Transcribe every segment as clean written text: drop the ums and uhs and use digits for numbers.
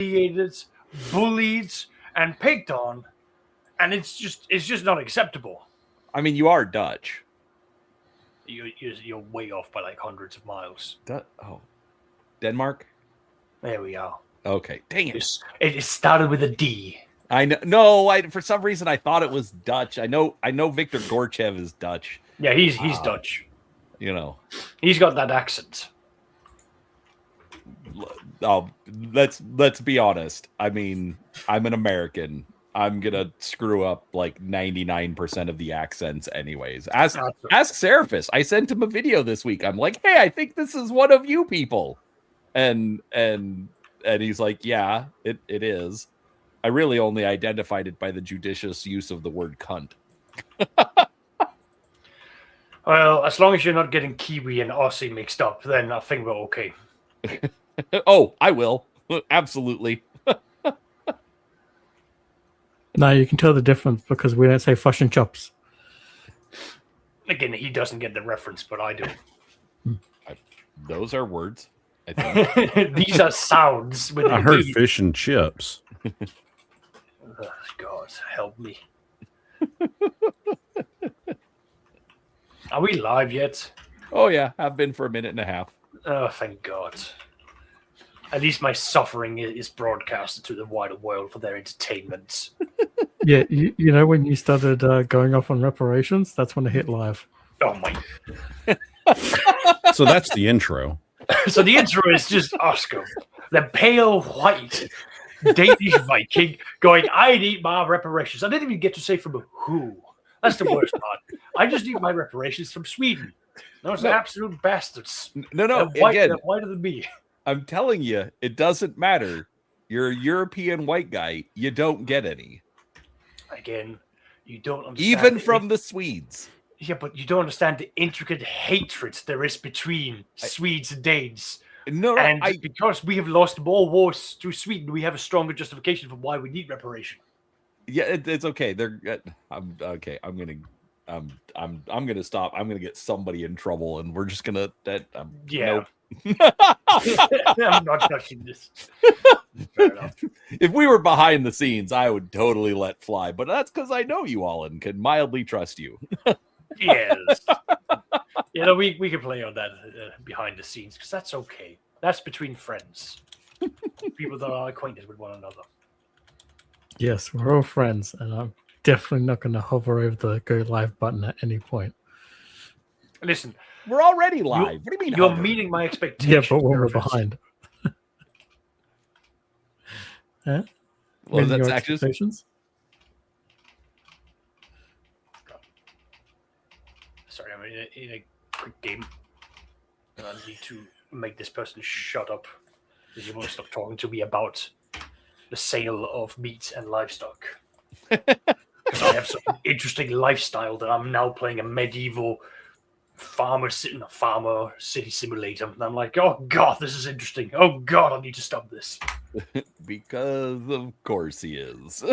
humiliated, bullied, and picked on, and it's just not acceptable. I mean, you are Dutch. You're way off by like hundreds of miles. Denmark? There we are. Okay, dang it. It started with a D. I know. No, for some reason I thought it was Dutch. I know Viktor Gorchev is Dutch. Yeah, he's Dutch. You know, he's got that accent. Oh, let's be honest. I mean, I'm an American. I'm gonna screw up like 99% of the accents anyways. Ask Seraphis. I sent him a video this week. I'm like, hey, I think this is one of you people. And he's like, yeah, it is. I really only identified it by the judicious use of the word cunt. Well, as long as you're not getting Kiwi and Aussie mixed up, then I think we're okay. Oh, I will. Absolutely. No, you can tell the difference because we don't say fush and chops. Again, he doesn't get the reference, but I do. Those are words, I think. These are sounds. I heard fish and chips. Oh, God, help me. Are we live yet? Oh, yeah. I've been for a minute and a half. Oh, thank God. At least my suffering is broadcasted to the wider world for their entertainment. Yeah, you know when you started going off on reparations, that's when it hit live. Oh, my. So that's the intro. So the intro is just Oscar, the pale white Danish Viking going, I need my reparations. I didn't even get to say from who. That's the worst part. I just need my reparations from Sweden. Those absolute bastards. No, they're whiter than me. I'm telling you, it doesn't matter. You're a European white guy. You don't get any. Again, you don't understand. Even from the Swedes. Yeah, but you don't understand the intricate hatred there is between Swedes and Danes. No, and because we have lost more wars to Sweden, we have a stronger justification for why we need reparation. Yeah, it's okay. I'm okay. I'm gonna stop. I'm gonna get somebody in trouble, and we're just gonna. Nope. I'm not touching this. Fair enough. If we were behind the scenes, I would totally let fly. But that's because I know you all and can mildly trust you. Yes. We can play on that behind the scenes because that's okay. That's between friends, people that are acquainted with one another. Yes, we're all friends, and I'm definitely not going to hover over the go live button at any point. Listen, we're already live. What do you mean? You're meeting my expectations. Yeah, but when we're behind. Huh? Well, that's expectations. Sorry, I'm in a quick game. And I need to make this person shut up because you won't stop talking to me about the sale of meat and livestock. Because I have such an interesting lifestyle that I'm now playing a medieval farmer city simulator. And I'm like, oh God, this is interesting. Oh God, I need to stop this. Because of course he is.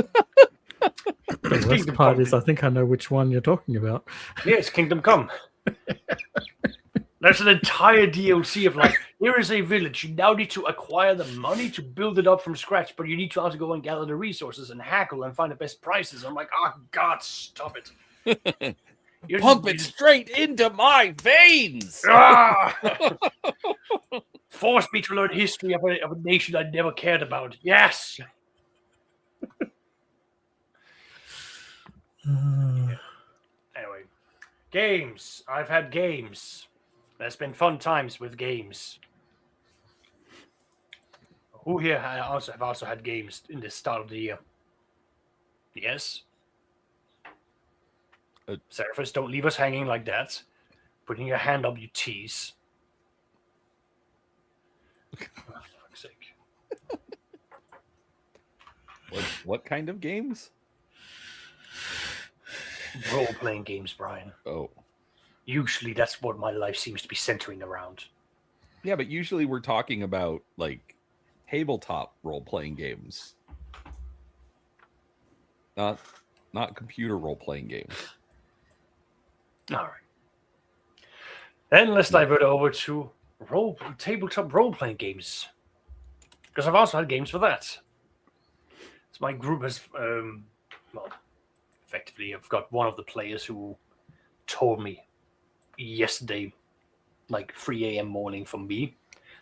The worst part is I think I know which one you're talking about. Yes, Kingdom Come. There's an entire DLC of like, here is a village. You now need to acquire the money to build it up from scratch, but you need to also go and gather the resources and hackle and find the best prices. I'm like, oh God, stop it. Pump it straight into my veins. Force me to learn history of a nation I never cared about. Yes. Anyway, games. I've had games. There's been fun times with games. Who here have also had games in the start of the year? Yes. Seraphis, don't leave us hanging like that. Putting your hand up, you tease. Oh, for fuck's sake. What kind of games? Role-playing games, Brian. Oh. Usually that's what my life seems to be centering around. Yeah, but usually we're talking about, like, tabletop role-playing games. Not computer role-playing games. All right. Then let's divert over to tabletop role-playing games. because I've also had games for that. So my group has, effectively, I've got one of the players who told me yesterday, like 3 a.m. morning for me,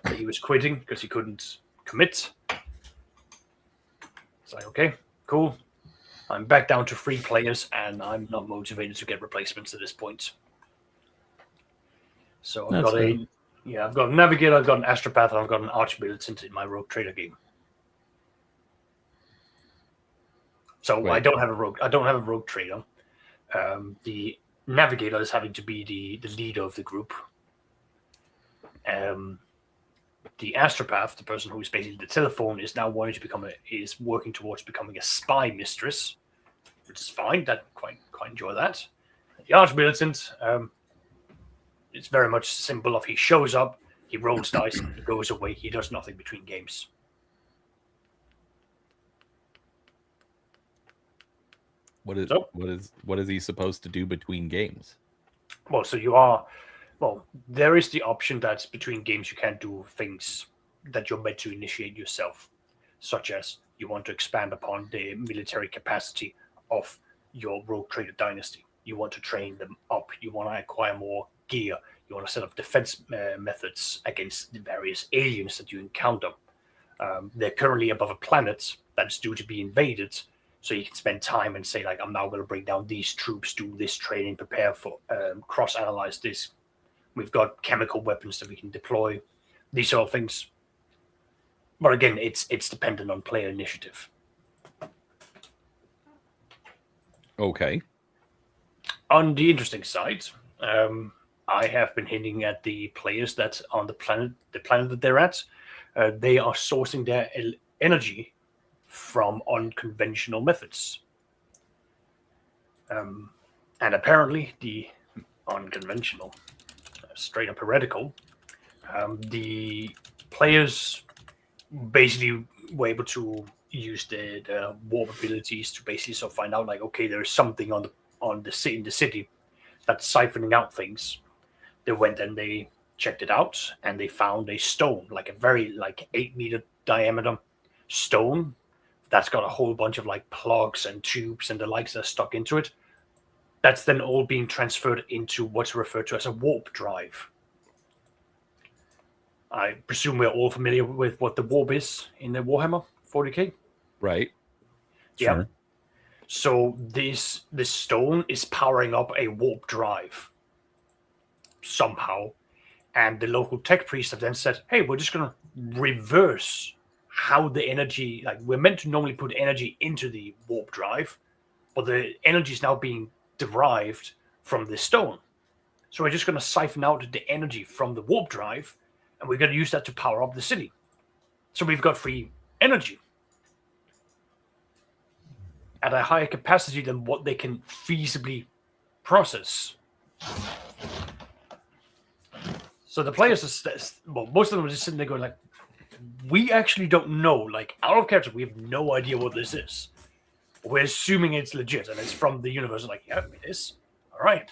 that he was quitting because he couldn't commit. It's like, okay, cool. I'm back down to 3 players, and I'm not motivated to get replacements at this point. So I've got a Navigator, I've got an Astropath, and I've got an Archmilitant in my Rogue Trader game. So Wait. I don't have a Rogue Trader. The Navigator is having to be the leader of the group. The Astropath, the person who is basically the telephone, is now wanting to is working towards becoming a spy mistress, which is fine. That quite enjoy that. The Archmilitant, it's very much simple. He shows up, he rolls dice, he goes away. He does nothing between games. What is he supposed to do between games? Well, there is the option that between games you can do things that you're meant to initiate yourself, such as you want to expand upon the military capacity of your Rogue Trader dynasty. You want to train them up. You want to acquire more gear. You want to set up defense methods against the various aliens that you encounter. They're currently above a planet that's due to be invaded, so you can spend time and say, like, I'm now going to bring down these troops, do this training, prepare for, cross-analyze this. We've got chemical weapons that we can deploy, these sort of things. But again, it's dependent on player initiative. Okay. On the interesting side, I have been hinting at the players that on the planet that they're at, they are sourcing their energy from unconventional methods. And apparently the unconventional, straight up heretical, the players basically were able to use the warp abilities to basically sort of find out, like, okay, there's something in the city that's siphoning out things. They went and they checked it out, and they found a stone, like a very 8-meter diameter stone that's got a whole bunch of like plugs and tubes and the likes that are stuck into it. That's then all being transferred into what's referred to as a warp drive. I presume we're all familiar with what the warp is in the Warhammer 40k. Right. Yeah. Sure. So this stone is powering up a warp drive somehow, and the local tech priests have then said, "Hey, we're just going to reverse how the energy. Like, we're meant to normally put energy into the warp drive, but the energy is now being derived from this stone. So we're just going to siphon out the energy from the warp drive, and we're going to use that to power up the city. So we've got free energy at a higher capacity than what they can feasibly process." So the players most of them are just sitting there going, like, we actually don't know. Like, out of character, we have no idea what this is. We're assuming it's legit and it's from the universe. Like, yeah, it is. All right.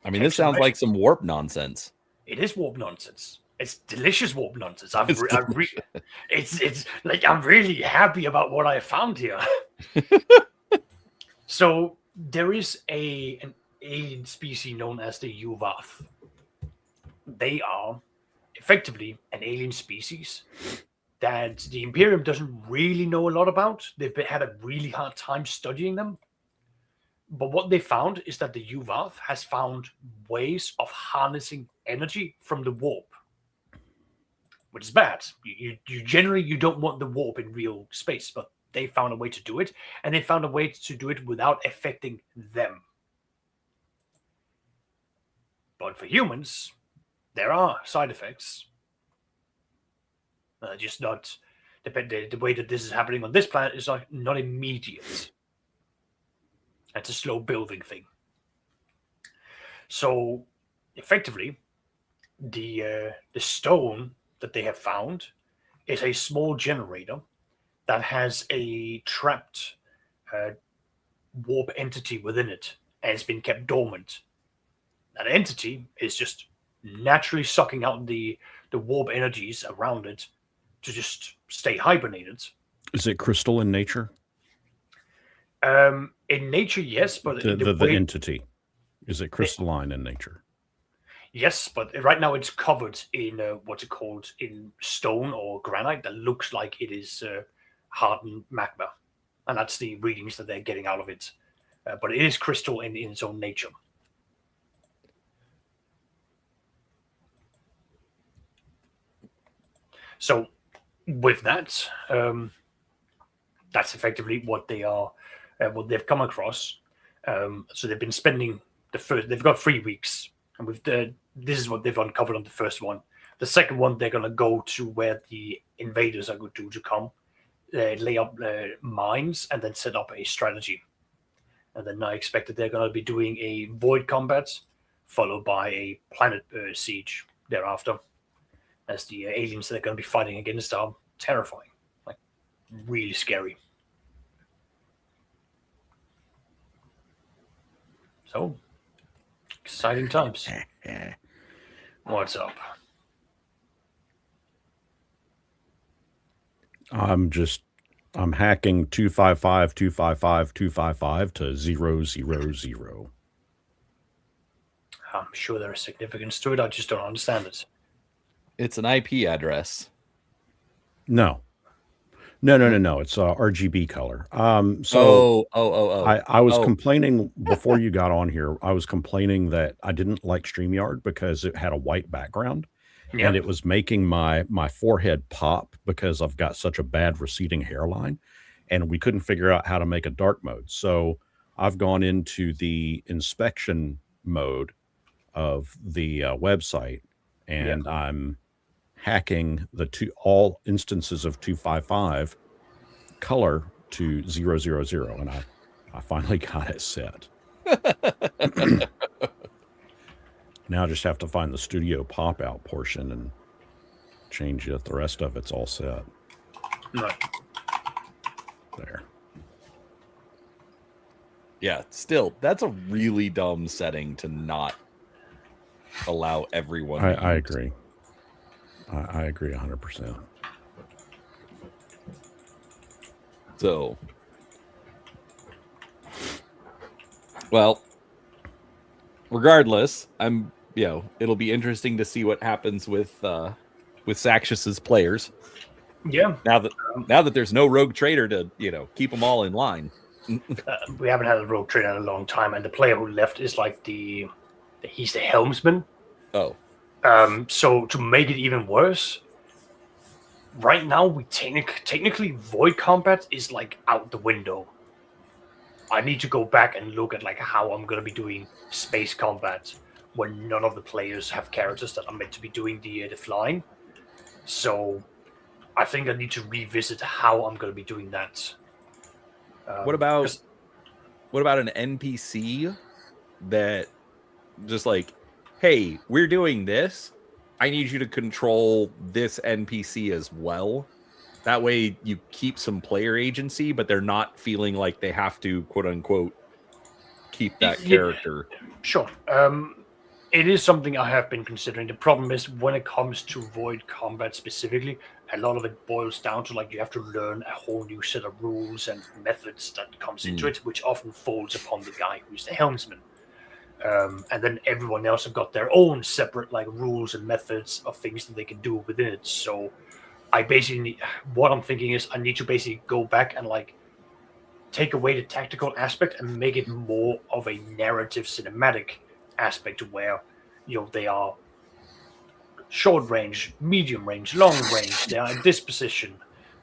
I mean, this sounds like some warp nonsense. It is warp nonsense. It's delicious warp nonsense. It's like, I'm really happy about what I found here. So there is an alien species known as the Uvath. They are effectively an alien species that the Imperium doesn't really know a lot about. They've had a really hard time studying them. But what they found is that the Uvath has found ways of harnessing energy from the warp, which is bad. You generally don't want the warp in real space, but they found a way to do it, and they found a way to do it without affecting them. But for humans, there are side effects. Just not the way that this is happening on this planet is not immediate. It's a slow building thing. So, effectively, the stone that they have found is a small generator that has a trapped warp entity within it, and it's been kept dormant. That entity is just naturally sucking out the the warp energies around it to just stay hibernated. Is it crystal in nature? In nature, yes, but The entity. Is it crystalline in nature? Yes, but right now it's covered in what's it called, in stone or granite that looks like it is hardened magma, and that's the readings that they're getting out of it. But it is crystal in its own nature. So, with that, that's effectively what they are, what they've come across. So they've been spending they've got 3 weeks, and this is what they've uncovered on the first one. The second one, they're going to go to where the invaders are going to come, lay up mines, and then set up a strategy. And then I expect that they're going to be doing a void combat, followed by a planet siege thereafter, as the aliens they're going to be fighting against are terrifying, like really scary. So, exciting times. What's up? I'm hacking 255 255 255 to 000. I'm sure there is significance to it. I just don't understand it. It's an IP address. No. It's RGB color. I was complaining before you got on here. I was complaining that I didn't like StreamYard because it had a white background, and it was making my forehead pop because I've got such a bad receding hairline, and we couldn't figure out how to make a dark mode. So I've gone into the inspection mode of the website, and I'm hacking all instances of 255 color to 000, and I finally got it set. Now I just have to find the studio pop out portion and change it. The rest of it's all set. Right. There. Yeah, still, that's a really dumb setting to not allow everyone. I agree. I agree 100%. So, well, regardless, it'll be interesting to see what happens with Saxius's players. Yeah. Now that there's no rogue trader to, keep them all in line. We haven't had a rogue trader in a long time, and the player who left is like he's the helmsman. Oh. So to make it even worse, right now we technically void combat is like out the window. I need to go back and look at like how I'm gonna be doing space combat when none of the players have characters that are meant to be doing the flying. So I think I need to revisit how I'm gonna be doing that. What about an NPC that just like, hey, we're doing this. I need you to control this NPC as well. That way you keep some player agency, but they're not feeling like they have to, quote unquote, keep that character. Sure. It is something I have been considering. The problem is when it comes to void combat specifically, a lot of it boils down to like you have to learn a whole new set of rules and methods that comes into it, which often falls upon the guy who's the helmsman. And then everyone else have got their own separate like rules and methods of things that they can do within it. So I basically what I'm thinking is I need to basically go back and like take away the tactical aspect and make it more of a narrative cinematic aspect where they are short range, medium range, long range. They are in this position,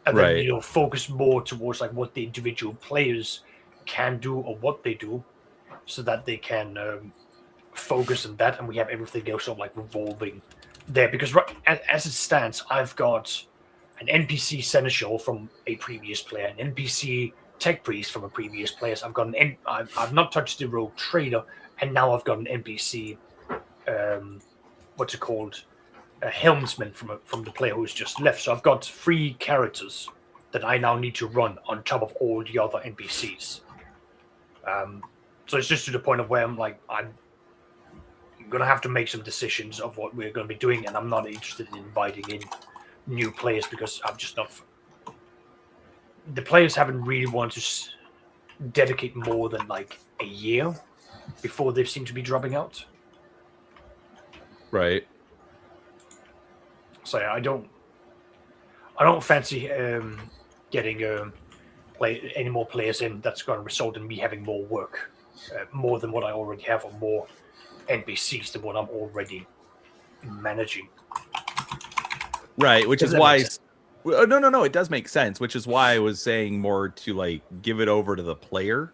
and then focus more towards like what the individual players can do or what they do, so that they can focus on that, and we have everything else sort of like revolving there. Because as it stands, I've got an NPC seneschal from a previous player, an NPC tech priest from a previous player. So I've got I've not touched the rogue trader, and now I've got an NPC. What's it called? A helmsman from the player who's just left. So I've got 3 characters that I now need to run on top of all the other NPCs. So it's just to the point of where I'm going to have to make some decisions of what we're going to be doing, and I'm not interested in inviting in new players because I'm just not. The players haven't really wanted to dedicate more than like a year before they seem to be dropping out. Right. So yeah, I don't fancy getting any more players in. That's going to result in me having more work, more than what I already have, or more NPCs than what I'm already managing. Right, which is why. No, it does make sense. Which is why I was saying more to like give it over to the player,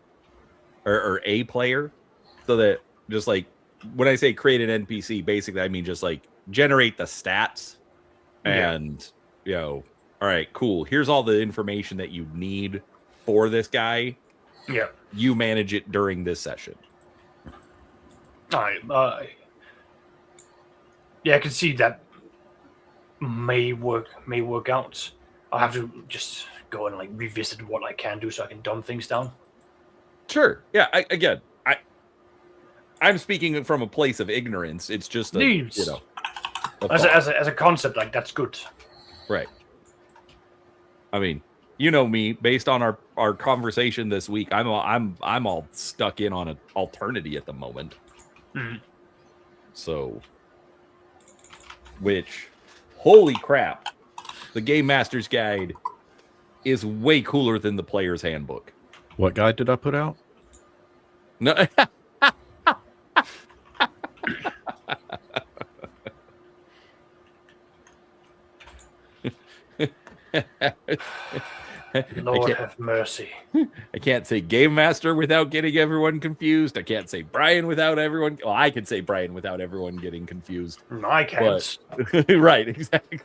or a player, so that just like when I say create an NPC, basically I mean just like generate the stats, and all right, cool. Here's all the information that you need for this guy. Yeah, you manage it during this session. All right. Yeah, I can see that may work out. I'll have to just go and like revisit what I can do so I can dumb things down. Sure. Yeah. I'm speaking from a place of ignorance. It's just as a concept, like that's good. Right. I mean, you know me. Based on our conversation this week, I'm all stuck in on an alternity at the moment. Mm-hmm. So, which, holy crap, the Game Master's Guide is way cooler than the Player's Handbook. What guide did I put out? No. Lord have mercy. I can't say Game Master without getting everyone confused. I can't say Brian without everyone. Well, I can say Brian without everyone getting confused. I can't. But, right, exactly.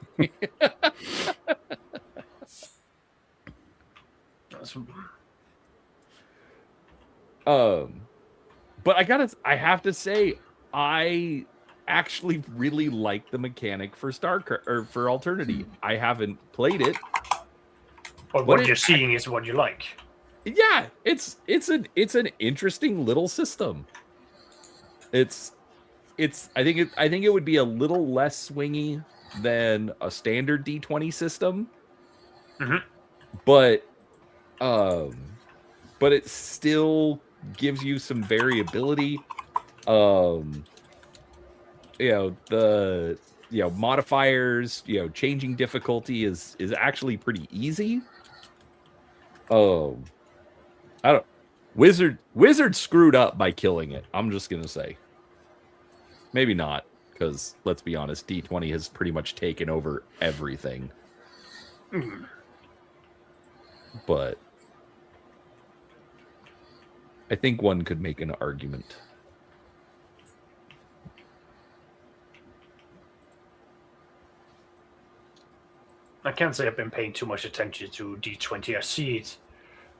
But I have to say, I actually really like the mechanic for for Alternity. I haven't played it. But what you're seeing is what you like. Yeah, it's an interesting little system. I think it would be a little less swingy than a standard D20 system. Mm-hmm. But it still gives you some variability. The modifiers, changing difficulty is actually pretty easy. Wizard screwed up by killing it. I'm just gonna say. Maybe not, because let's be honest, D20 has pretty much taken over everything. Mm. But I think one could make an argument. I can't say I've been paying too much attention to D20. I see it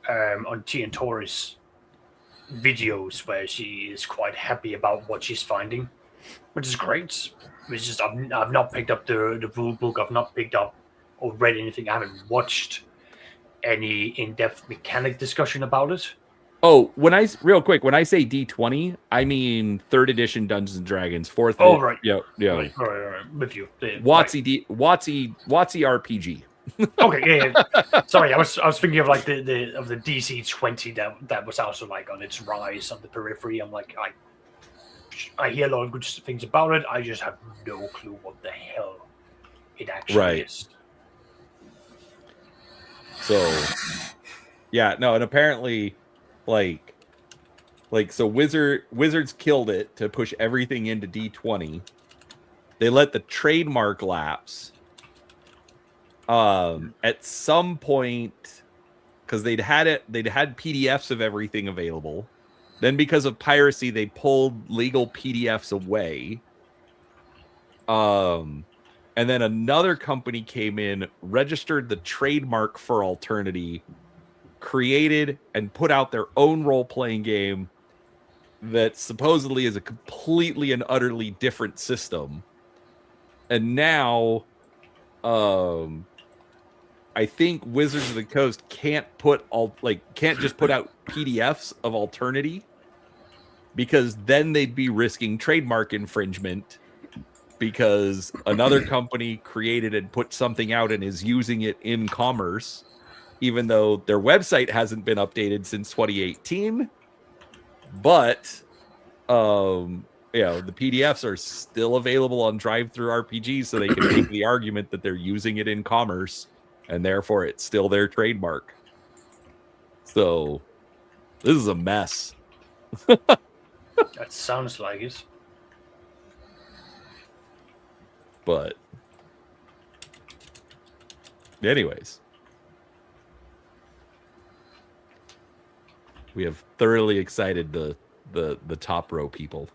on Tian Tori's videos where she is quite happy about what she's finding, which is great. It's just I've not picked up the rule book. I've not picked up or read anything. I haven't watched any in-depth mechanic discussion about it. Oh, real quick, when I say D20, I mean 3rd edition Dungeons and Dragons, 4th. Oh, right. Yeah. Right. With you. WotC RPG. Okay, yeah. Sorry, I was thinking of like the DC 20 that was also like on its rise on the periphery. I'm like, I hear a lot of good things about it. I just have no clue what the hell it actually is. So, yeah, no, and apparently, like so Wizards killed it to push everything into D20. They let the trademark lapse. At some point, because they'd had PDFs of everything available. Then because of piracy, they pulled legal PDFs away. And then another company came in, registered the trademark for Alternity, created and put out their own role-playing game that supposedly is a completely and utterly different system. And now, I think Wizards of the Coast can't just put out PDFs of Alternity because then they'd be risking trademark infringement because another company created and put something out and is using it in commerce, even though their website hasn't been updated since 2018. But the PDFs are still available on drive-through RPGs, so they can make the argument that they're using it in commerce, and therefore it's still their trademark. So this is a mess. That sounds like it. But anyways, we have thoroughly excited the top row people.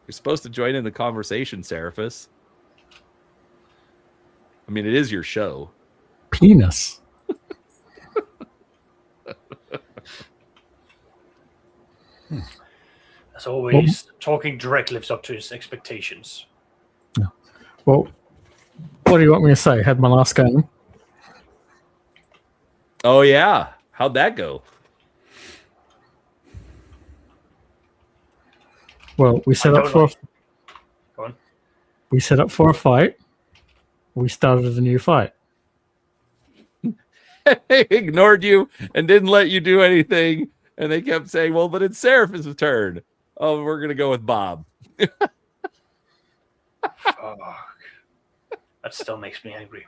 You're supposed to join in the conversation, Seraphis. I mean, it is your show. Penis. As always, Talking Drek lives up to his expectations. Yeah. Well, what do you want me to say? Had my last game. Oh, yeah. How'd that go? Well, we set up for a fight. We started a new fight. They ignored you and didn't let you do anything. And they kept saying, well, but it's Seraphis' turn. Oh, we're going to go with Bob. Fuck. That still makes me angry.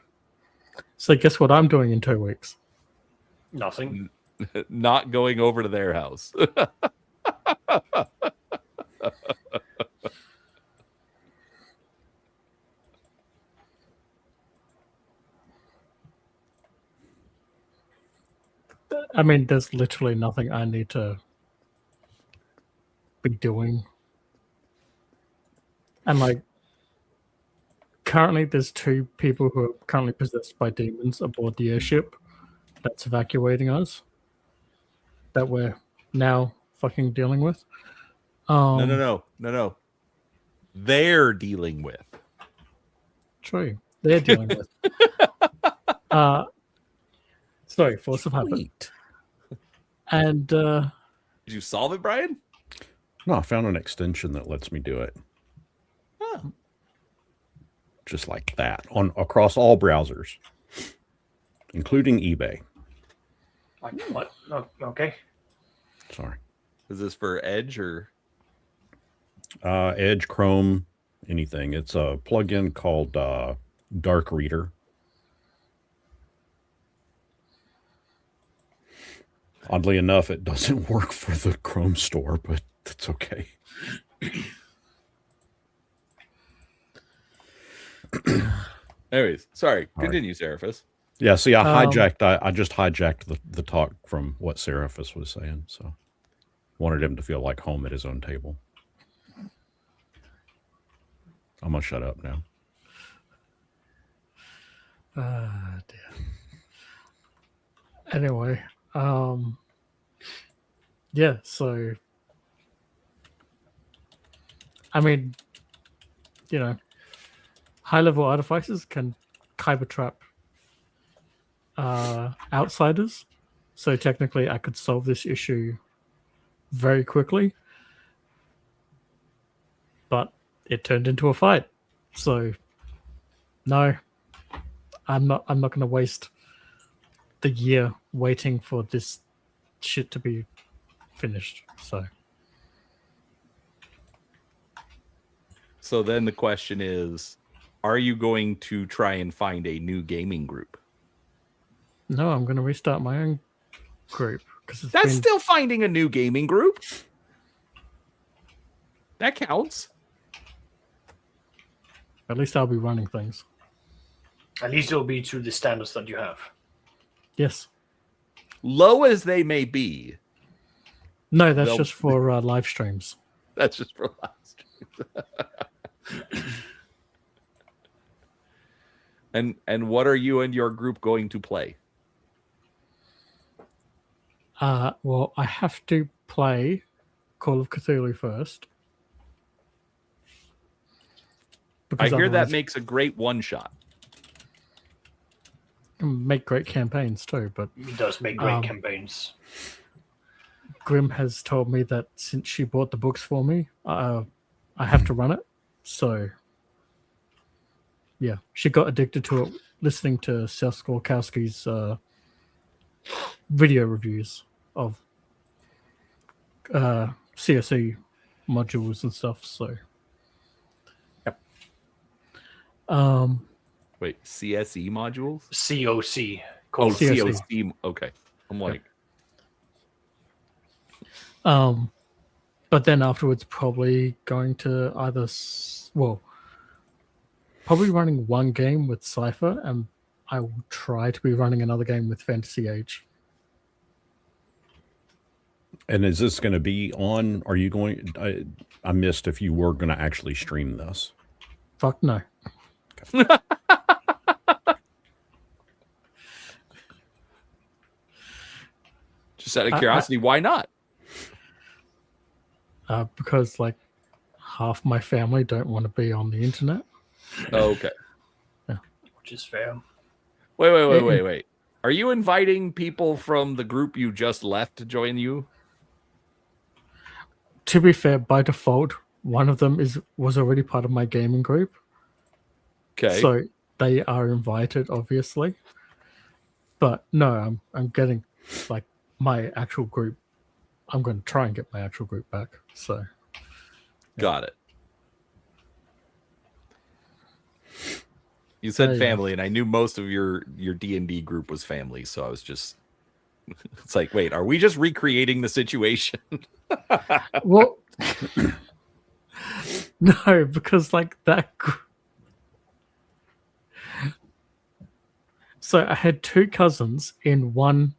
So guess what I'm doing in 2 weeks? Nothing. Not going over to their house. I mean, there's literally nothing I need to be doing. And like, currently there's 2 people who are currently possessed by demons aboard the airship that's evacuating us that we're now fucking dealing with. No. They're dealing with. True. They're dealing with. Sorry, force of habit. And did you solve it, Brian? No, I found an extension that lets me do it. Oh. Just like that across all browsers, including eBay. Like what? Oh, okay. Sorry. Is this for Edge or Edge, Chrome, anything? It's a plugin called Dark Reader. Oddly enough, it doesn't work for the Chrome store, but that's okay. Anyways, sorry. Continue, Seraphis. Yeah, see, I just hijacked the talk from what Seraphis was saying, so wanted him to feel like home at his own table. I'm gonna shut up now. Dear. Anyway, yeah, so I mean, high-level artificers can kyber trap outsiders. So technically I could solve this issue very quickly. But it turned into a fight. So no, I'm not gonna waste the year waiting for this shit to be finished. So then the question is, are you going to try and find a new gaming group? No, I'm going to restart my own group. That's still finding a new gaming group. That counts. At least I'll be running things. At least it'll be to the standards that you have. Yes. Low as they may be. No, that's just for live streams. That's just for live streams. And what are you and your group going to play? Well, I have to play Call of Cthulhu first. I hear that makes a great one-shot. can make great campaigns too, but He does make great campaigns. Grim has told me that since she bought the books for me, I have to run it. So, yeah, she got addicted to it listening to Seth Skorkowski's video reviews of CSE modules and stuff. So, yep. Wait, CSE modules? COC. Oh, COC. COC. Okay. I'm like, but then afterwards, probably going to either, probably running one game with Cypher, and I will try to be running another game with Fantasy Age. And is this going to be on? Are you going? I missed if you were going to actually stream this. Fuck no. Okay. just out of curiosity, why not? Because like half my family don't want to be on the internet. Oh, okay. Yeah. Which is fair. Wait. Are you inviting people from the group you just left to join you? To be fair, by default, one of them was already part of my gaming group. Okay. So they are invited, obviously. But no, I'm getting like my actual group. I'm going to try and get my actual group back. So, yeah. Got it. You said family, and I knew most of your D&D group was family, so I was just. It's like, wait, are we just recreating the situation? Well, no, because like that. So I had two cousins in one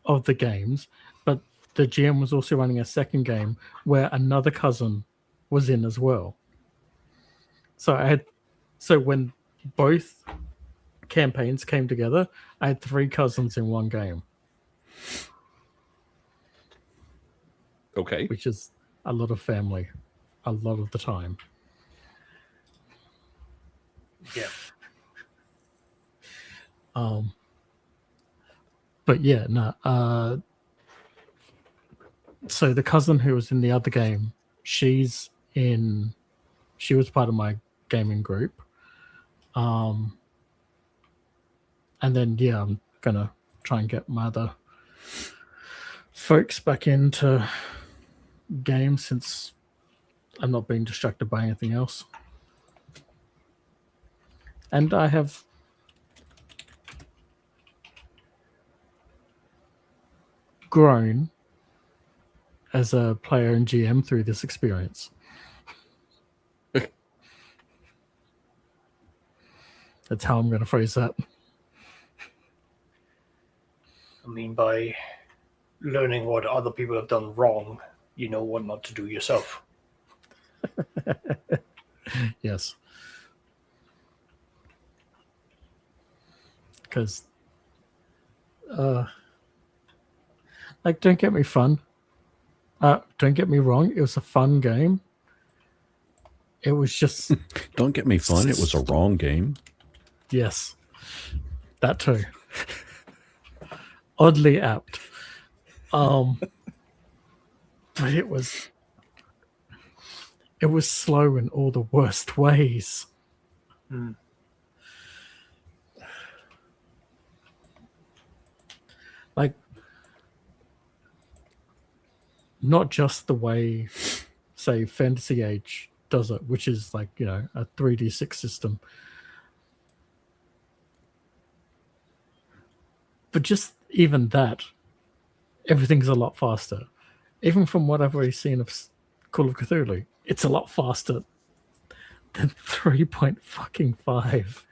of the games, but the GM was also running a second game where another cousin was in as well. So when both campaigns came together, I had three cousins in one game. Okay. Which is a lot of family, a lot of the time. Yeah. But yeah, no. So the cousin who was in the other game, she was part of my gaming group. And then yeah, I'm gonna try and get my other folks back into games since I'm not being distracted by anything else. And I have grown as a player and GM through this experience. That's how I'm going to phrase that. I mean, by learning what other people have done wrong, you know what not to do yourself. Yes. Because, like, don't get me wrong. It was a fun game. It was just. Don't get me fun. It was a wrong game. Yes, that too. Oddly apt. But it was slow in all the worst ways. Mm. Like, not just the way, say, Fantasy Age does it, which is like, you know, a 3D6 system. But just even that, everything's a lot faster. Even from what I've already seen of Call of Cthulhu, it's a lot faster than 3.5.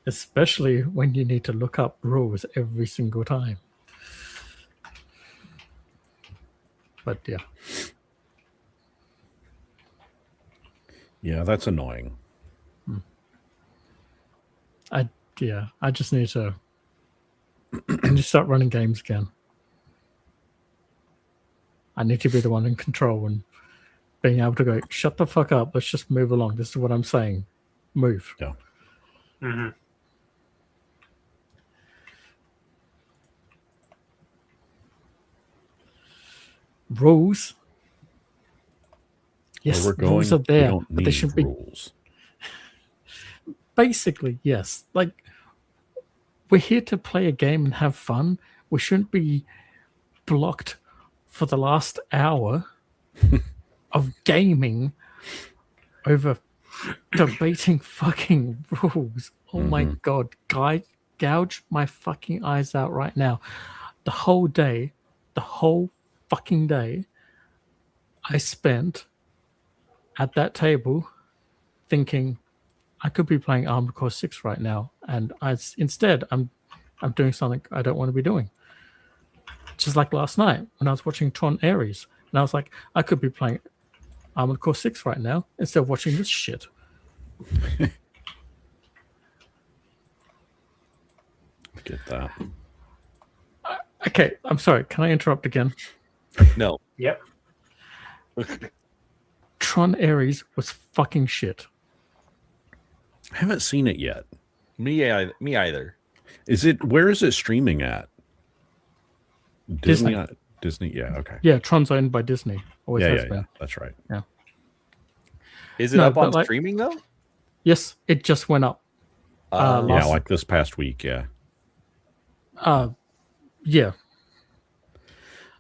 Especially when you need to look up rules every single time. But yeah. Yeah, that's annoying. I just need to start running games again. I need to be the one in control and being able to go, shut the fuck up, let's just move along. This is what I'm saying. Move. Yeah. Mm-hmm. Rules. Yes, Where we're rules going, are there, we don't but they need should be. rules. Basically, yes. Like, we're here to play a game and have fun. We shouldn't be blocked for the last hour of gaming over debating fucking rules. Oh my god, guy, gouge my fucking eyes out right now. The whole fucking day, I spent at that table thinking I could be playing Armored Core 6 right now, and instead I'm doing something I don't want to be doing. Just like last night when I was watching Tron Ares, and I was like, I could be playing Armored Core 6 right now instead of watching this shit. Get that. Okay, I'm sorry. Can I interrupt again? No. Yep. Tron Ares was fucking shit. I haven't seen it yet. Me either. Where is it streaming at? Disney. Disney, yeah, okay. Yeah, Tron's owned by Disney. Always has been. Yeah, that's right. Yeah. Is it up on streaming though? Yes, it just went up. Yeah, like this past week, yeah. Yeah.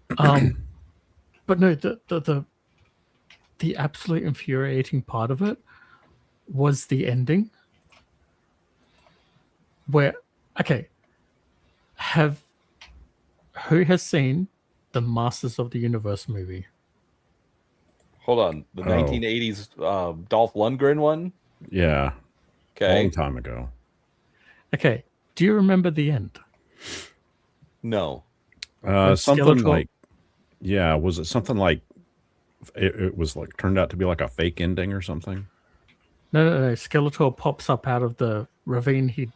But no, the absolute infuriating part of it was the ending. Where, okay, who has seen the Masters of the Universe movie? Hold on, the 1980s Dolph Lundgren one. Yeah. Okay. Long time ago. Okay. Do you remember the end? No. Something Skeletor? like, yeah, was it something like it was like turned out to be like a fake ending or something? No. Skeletor pops up out of the ravine he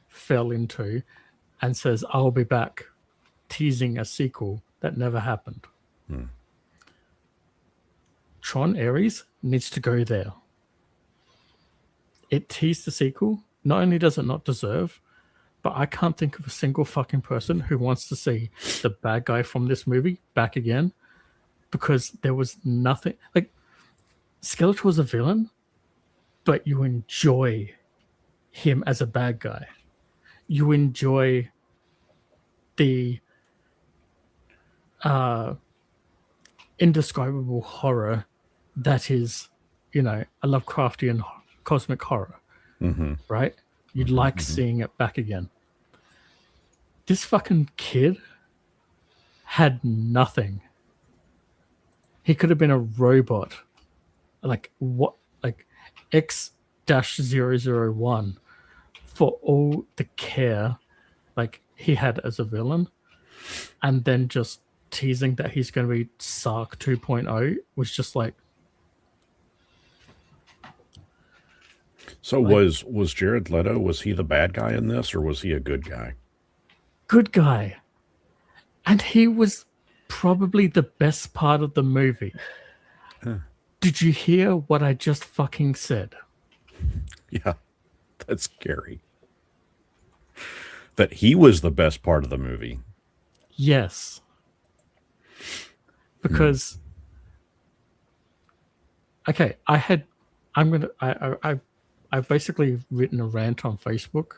fell into and says, I'll be back, teasing a sequel that never happened. Tron Ares needs to go there. It teased the sequel. Not only does it not deserve, but I can't think of a single fucking person who wants to see the bad guy from this movie back again, because there was nothing. Like, Skeletor was a villain, but you enjoy him as a bad guy. You enjoy the indescribable horror that is, a Lovecraftian cosmic horror, right? You'd like seeing it back again. This fucking kid had nothing. He could have been a robot. Like X-001 for all the care like he had as a villain, and then just teasing that he's going to be Sark 2.0 was just like. So was Jared Leto, was he the bad guy in this, or was he a good guy? Good guy. And he was probably the best part of the movie. Did you hear what I just fucking said? Yeah, that's scary. That he was the best part of the movie. Yes. Because okay, I've basically written a rant on Facebook.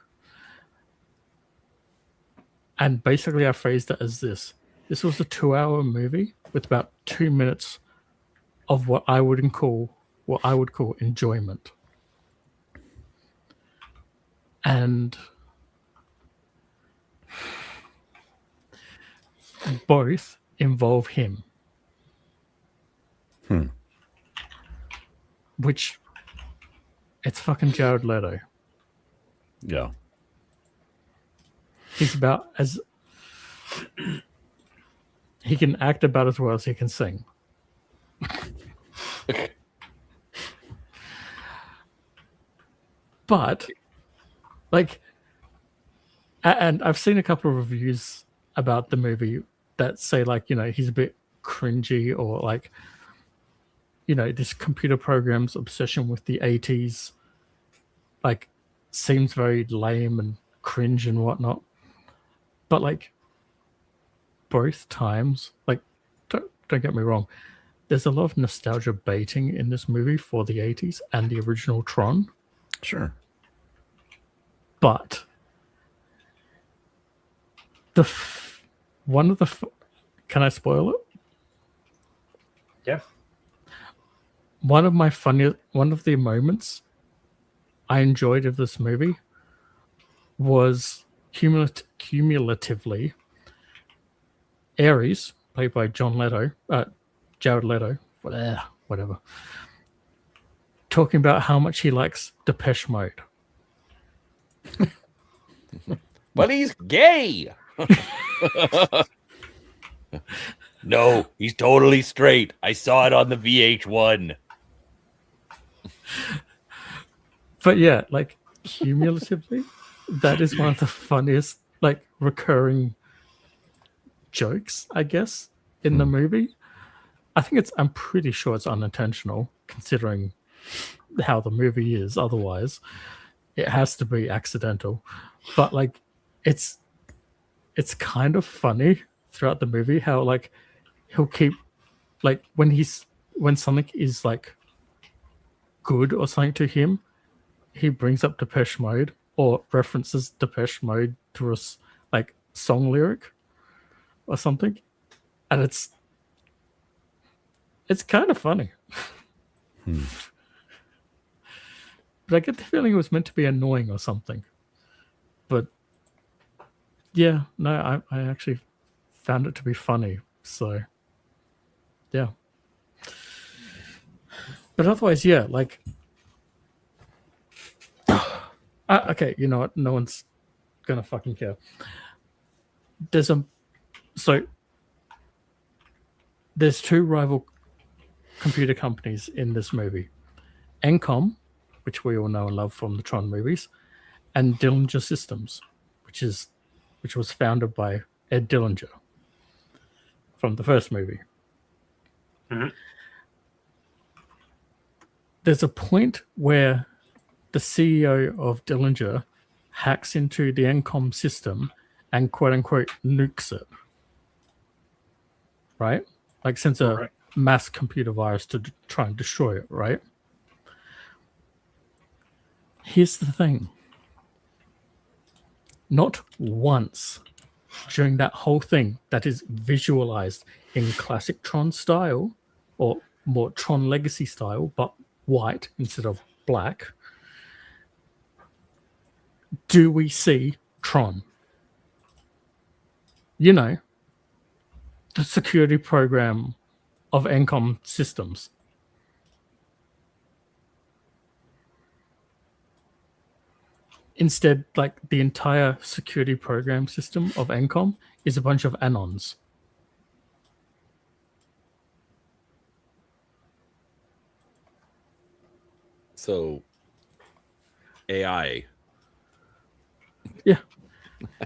And basically I phrased it as this. This was a 2-hour movie with about 2 minutes of what I would call enjoyment. And both involve him. Which, it's fucking Jared Leto. Yeah. He's about as... he can act about as well as he can sing. But, like... And I've seen a couple of reviews about the movie that say, like, he's a bit cringy or, like... this computer program's obsession with the 80s, like, seems very lame and cringe and whatnot. But, like, both times, like, don't get me wrong, there's a lot of nostalgia baiting in this movie for the 80s and the original Tron. Sure. But can I spoil it? Yeah. One of the moments I enjoyed of this movie was cumulatively Ares, played by Jared Leto, whatever, talking about how much he likes Depeche Mode. But he's gay. No, he's totally straight. I saw it on the VH1. But yeah, like, cumulatively, that is one of the funniest, like, recurring jokes, I guess, in the movie. I'm pretty sure it's unintentional, considering how the movie is. Otherwise, it has to be accidental. But, like, it's kind of funny throughout the movie how, like, he'll keep, like, when something is, like, good or something to him, he brings up Depeche Mode or references Depeche Mode to a, like, song lyric or something, and it's kind of funny. But I get the feeling it was meant to be annoying or something. But yeah, no, I actually found it to be funny. So yeah. But otherwise, yeah, like, okay, you know what? No one's gonna fucking care. There's two rival computer companies in this movie: Encom, which we all know and love from the Tron movies, and Dillinger Systems, which was founded by Ed Dillinger from the first movie. Mm-hmm. There's a point where the CEO of Dillinger hacks into the Encom system and quote-unquote nukes it. Right? Like, sends a mass computer virus to try and destroy it, right? Here's the thing. Not once during that whole thing that is visualized in classic Tron style, or more Tron Legacy style, but white instead of black, do we see Tron. You know, the security program of Encom systems. Instead, like, the entire security program system of Encom is a bunch of anons. So, AI. Yeah.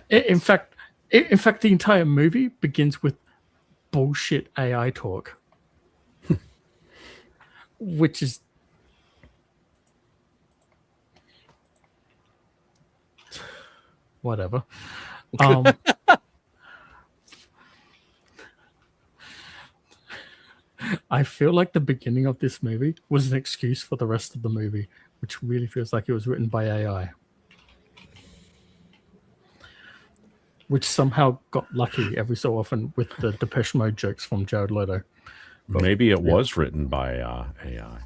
In fact, the entire movie begins with bullshit AI talk, which is whatever. I feel like the beginning of this movie was an excuse for the rest of the movie, which really feels like it was written by AI. Which somehow got lucky every so often with the Depeche Mode jokes from Jared Leto. But maybe it was written by AI.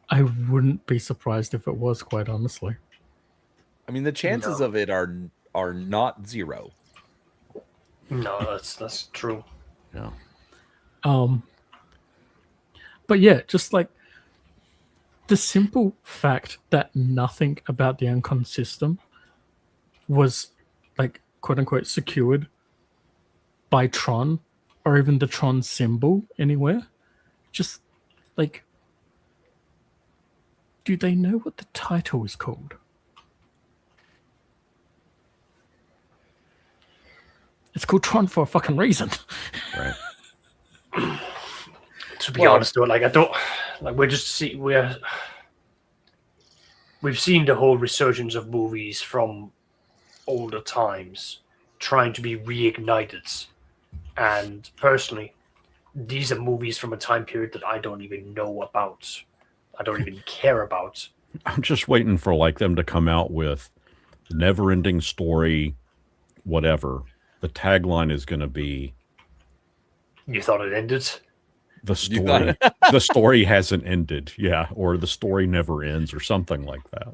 I wouldn't be surprised if it was, quite honestly. I mean, the chances of it are not zero. No, that's true. Yeah. But yeah, just like the simple fact that nothing about the Encom system was, like, quote unquote secured by Tron or even the Tron symbol anywhere. Just like, do they know what the title is called? It's called Tron for a fucking reason. Right. To be honest, though, like I don't like we've seen the whole resurgence of movies from older times trying to be reignited, and personally, these are movies from a time period that I don't even know about. I don't even care about. I'm just waiting for like them to come out with never-ending story, whatever. The tagline is going to be, You thought it ended? the story the story hasn't ended. Yeah, or the story never ends, or something like that.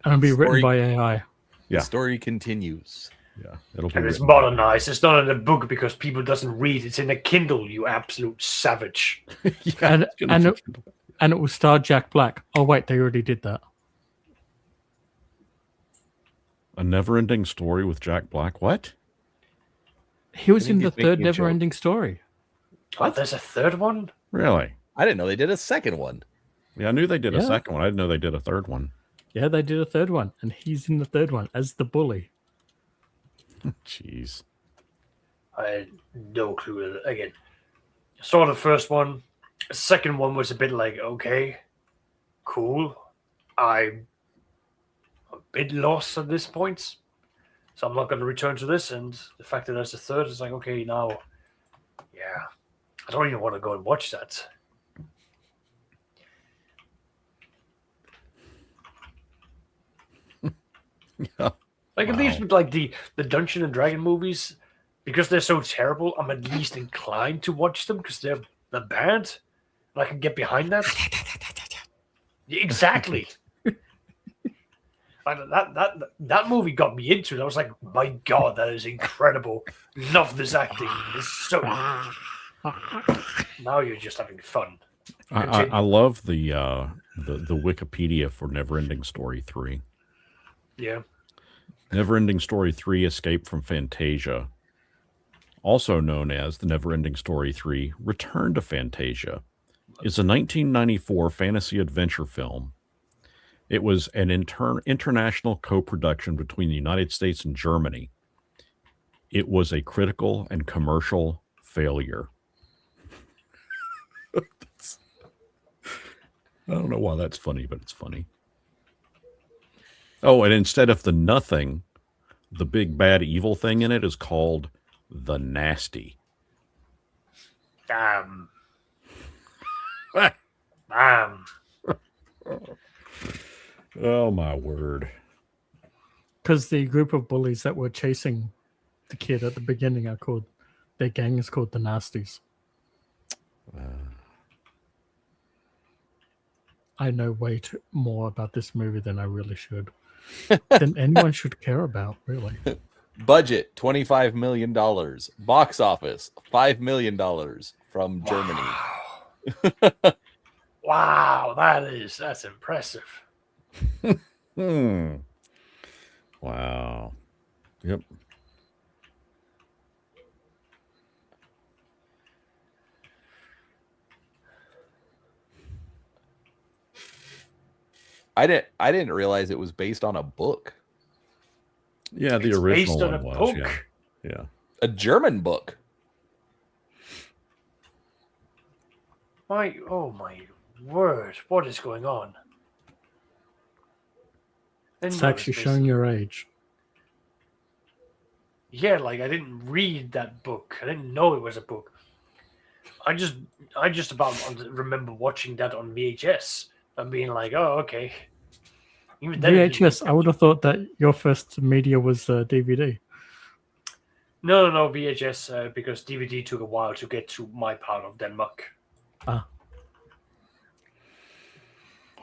And it'll be written by AI. Yeah. The story continues. Yeah, it'll be. And it's modernized. It's not in a book because people doesn't read. It's in a Kindle. You absolute savage. Yeah, and it will star Jack Black. Oh wait, they already did that. A never-ending story with Jack Black. What? He was in the third never-ending story. Oh, there's a third one? Really? I didn't know they did a second one. Yeah, I knew they did a second one. I didn't know they did a third one. Yeah, they did a third one, and he's in the third one as the bully. Jeez. I had no clue. Again, I saw the first one. The second one was a bit like, okay, cool. I'm a bit lost at this point, so I'm not going to return to this. And the fact that there's a third is like, okay, now, yeah, I don't even want to go and watch that. Yeah. Like at least with like the Dungeon and Dragon movies, because they're so terrible, I'm at least inclined to watch them because they're bad, and I can get behind that. Exactly. Like that movie got me into it. I was like, my God, that is incredible. Love this acting. It's so. Now you're just having fun. I love the Wikipedia for Neverending Story 3. Yeah. Neverending Story 3 Escape from Fantasia, also known as the Neverending Story 3 Return to Fantasia, is a 1994 fantasy adventure film. It was an international co-production between the United States and Germany. It was a critical and commercial failure. I don't know why that's funny, but it's funny. Oh, and instead of the nothing, the big bad evil thing in it is called the Nasty. Damn. Oh, my word. Because the group of bullies that were chasing the kid at the beginning are called, their gang is called the Nasties. I know way more about this movie than I really should. Than anyone should care about, really. Budget $25 million. Box office $5 million from Germany. Wow, that's impressive. Wow. Yep. I didn't realize it was based on a book. Yeah, the original one was. Yeah. Yeah. A German book. Oh my word, what is going on? It's actually showing your age. Yeah, like I didn't read that book. I didn't know it was a book. I just about remember watching that on VHS and being like, oh, okay. Even then, VHS, I would have thought that your first media was DVD. No, VHS, because DVD took a while to get to my part of Denmark. Ah.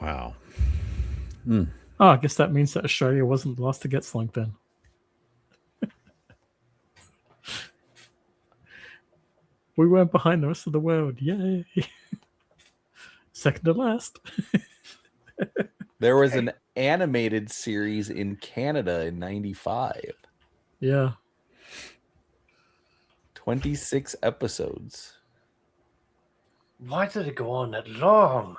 Wow. Oh, I guess that means that Australia wasn't the last to get slunked then. We weren't behind the rest of the world. Yay. Second to last. There was an animated series in Canada in 95. Yeah. 26 episodes. Why did it go on that long?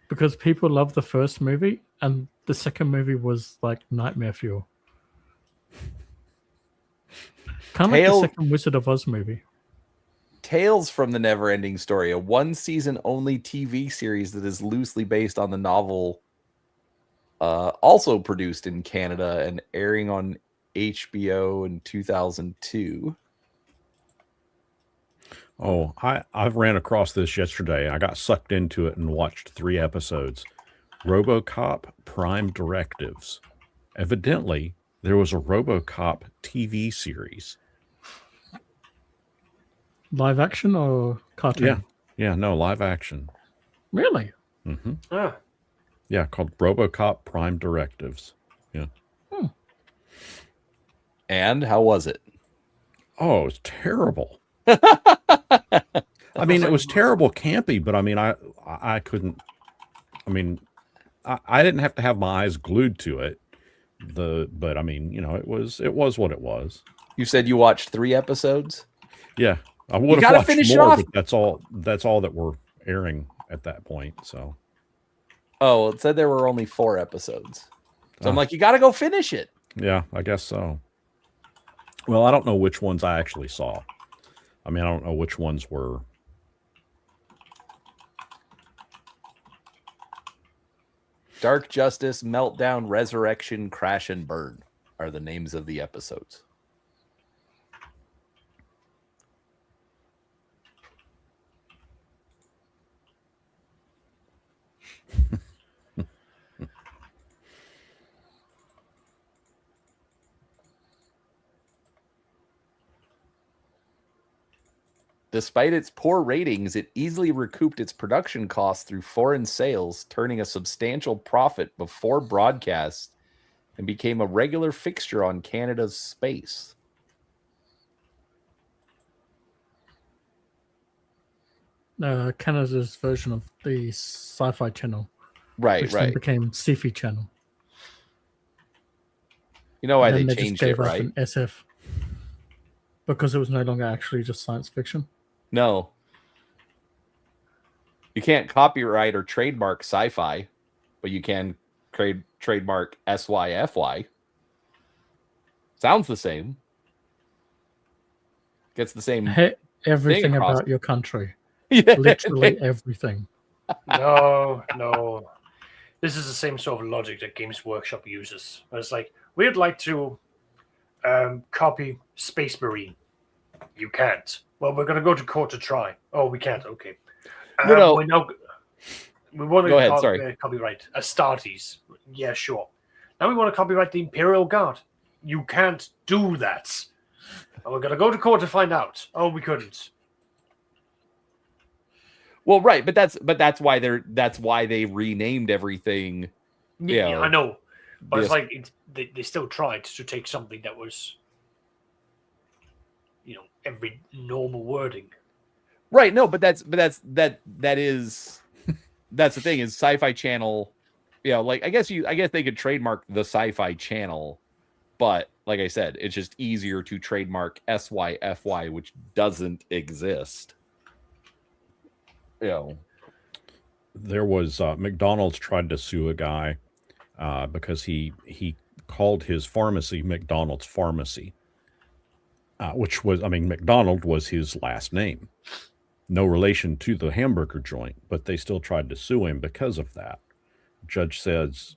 Because people loved the first movie, and the second movie was like nightmare fuel. Kind of like the second Wizard of Oz movie. Tales from the Neverending Story, a one-season only TV series that is loosely based on the novel, also produced in Canada and airing on HBO in 2002. Oh, I've ran across this yesterday. I got sucked into it and watched 3 episodes. RoboCop Prime Directives. Evidently, there was a RoboCop TV series. Live action or cartoon? Yeah, no, live action. Really? Mm-hmm. Ah. Yeah, called RoboCop Prime Directives. Yeah. And how was it? Oh, it was terrible. I mean, it was terrible campy, but I mean, I couldn't. I mean, I didn't have to have my eyes glued to it. But I mean, you know, it was what it was. You said you watched 3 episodes? Yeah, I would have watched more, but that's all that we're airing at that point. So. Oh, it said there were only 4 episodes. So I'm like, you got to go finish it. Yeah, I guess so. Well, I don't know which ones I actually saw. I mean, I don't know which ones were. Dark Justice, Meltdown, Resurrection, Crash, and Burn are the names of the episodes. Despite its poor ratings, it easily recouped its production costs through foreign sales, turning a substantial profit before broadcast, and became a regular fixture on Canada's Space. Canada's version of the Sci-Fi Channel. Right. Then became Sci-Fi Channel. You know why they changed it, right? An SF. Because it was no longer actually just science fiction. No. You can't copyright or trademark sci-fi, but you can trademark SYFY. Sounds the same. Gets the same. Everything about your country. Yeah. Literally everything. No. This is the same sort of logic that Games Workshop uses. It's like, we'd like to copy Space Marine. You can't. Well, we're going to go to court to try. Oh, we can't. Okay. No. We want to go ahead, copyright Astartes. Yeah, sure. Now we want to copyright the Imperial Guard. You can't do that. And we're going to go to court to find out. Oh, we couldn't. Well, right, but that's why they renamed everything. Yeah, I know. But it's like they still tried to take something that was, every normal wording. Right. No, but that's the thing is Sci-Fi Channel. Like I guess they could trademark the Sci-Fi Channel, but like I said, it's just easier to trademark SYFY, which doesn't exist. There was McDonald's tried to sue a guy because he called his pharmacy McDonald's Pharmacy. Which was, McDonald was his last name. No relation to the hamburger joint, but they still tried to sue him because of that. Judge says,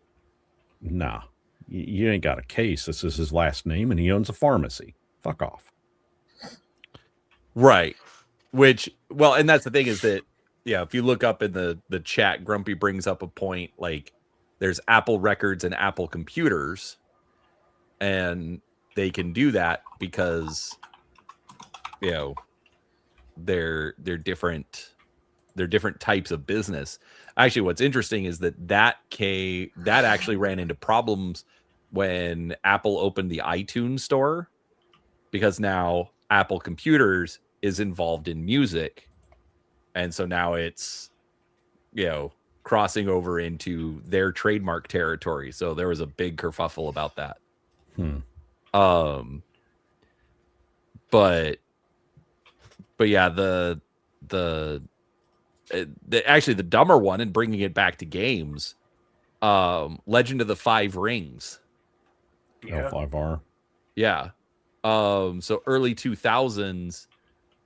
nah, you ain't got a case. This is his last name, and he owns a pharmacy. Fuck off. Right. And that's the thing is that, if you look up in the chat, Grumpy brings up a point, like there's Apple Records and Apple Computers, and they can do that because they're different types of business. Actually, what's interesting is that actually ran into problems when Apple opened the iTunes store, because now Apple Computers is involved in music, and so now it's crossing over into their trademark territory. So there was a big kerfuffle about that. But yeah, the dumber one, and bringing it back to games, Legend of the Five Rings. L5R. Yeah. So early 2000s,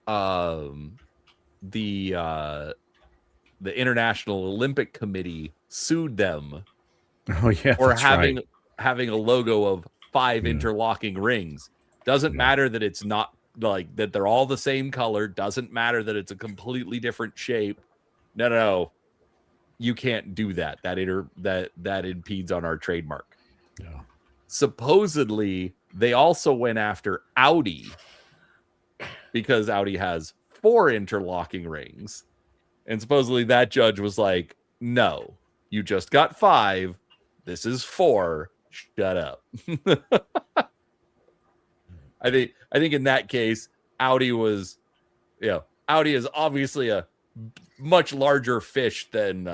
the International Olympic Committee sued them Oh yeah, for that's right. having a logo of 5 interlocking rings. Doesn't matter that it's not like that they're all the same color. Doesn't matter that it's a completely different shape. No. You can't do that. That impedes on our trademark. Yeah. Supposedly, they also went after Audi because Audi has 4 interlocking rings. And supposedly that judge was like, no, you just got 5. This is 4. Shut up. I think in that case, Audi was, Audi is obviously a much larger fish than,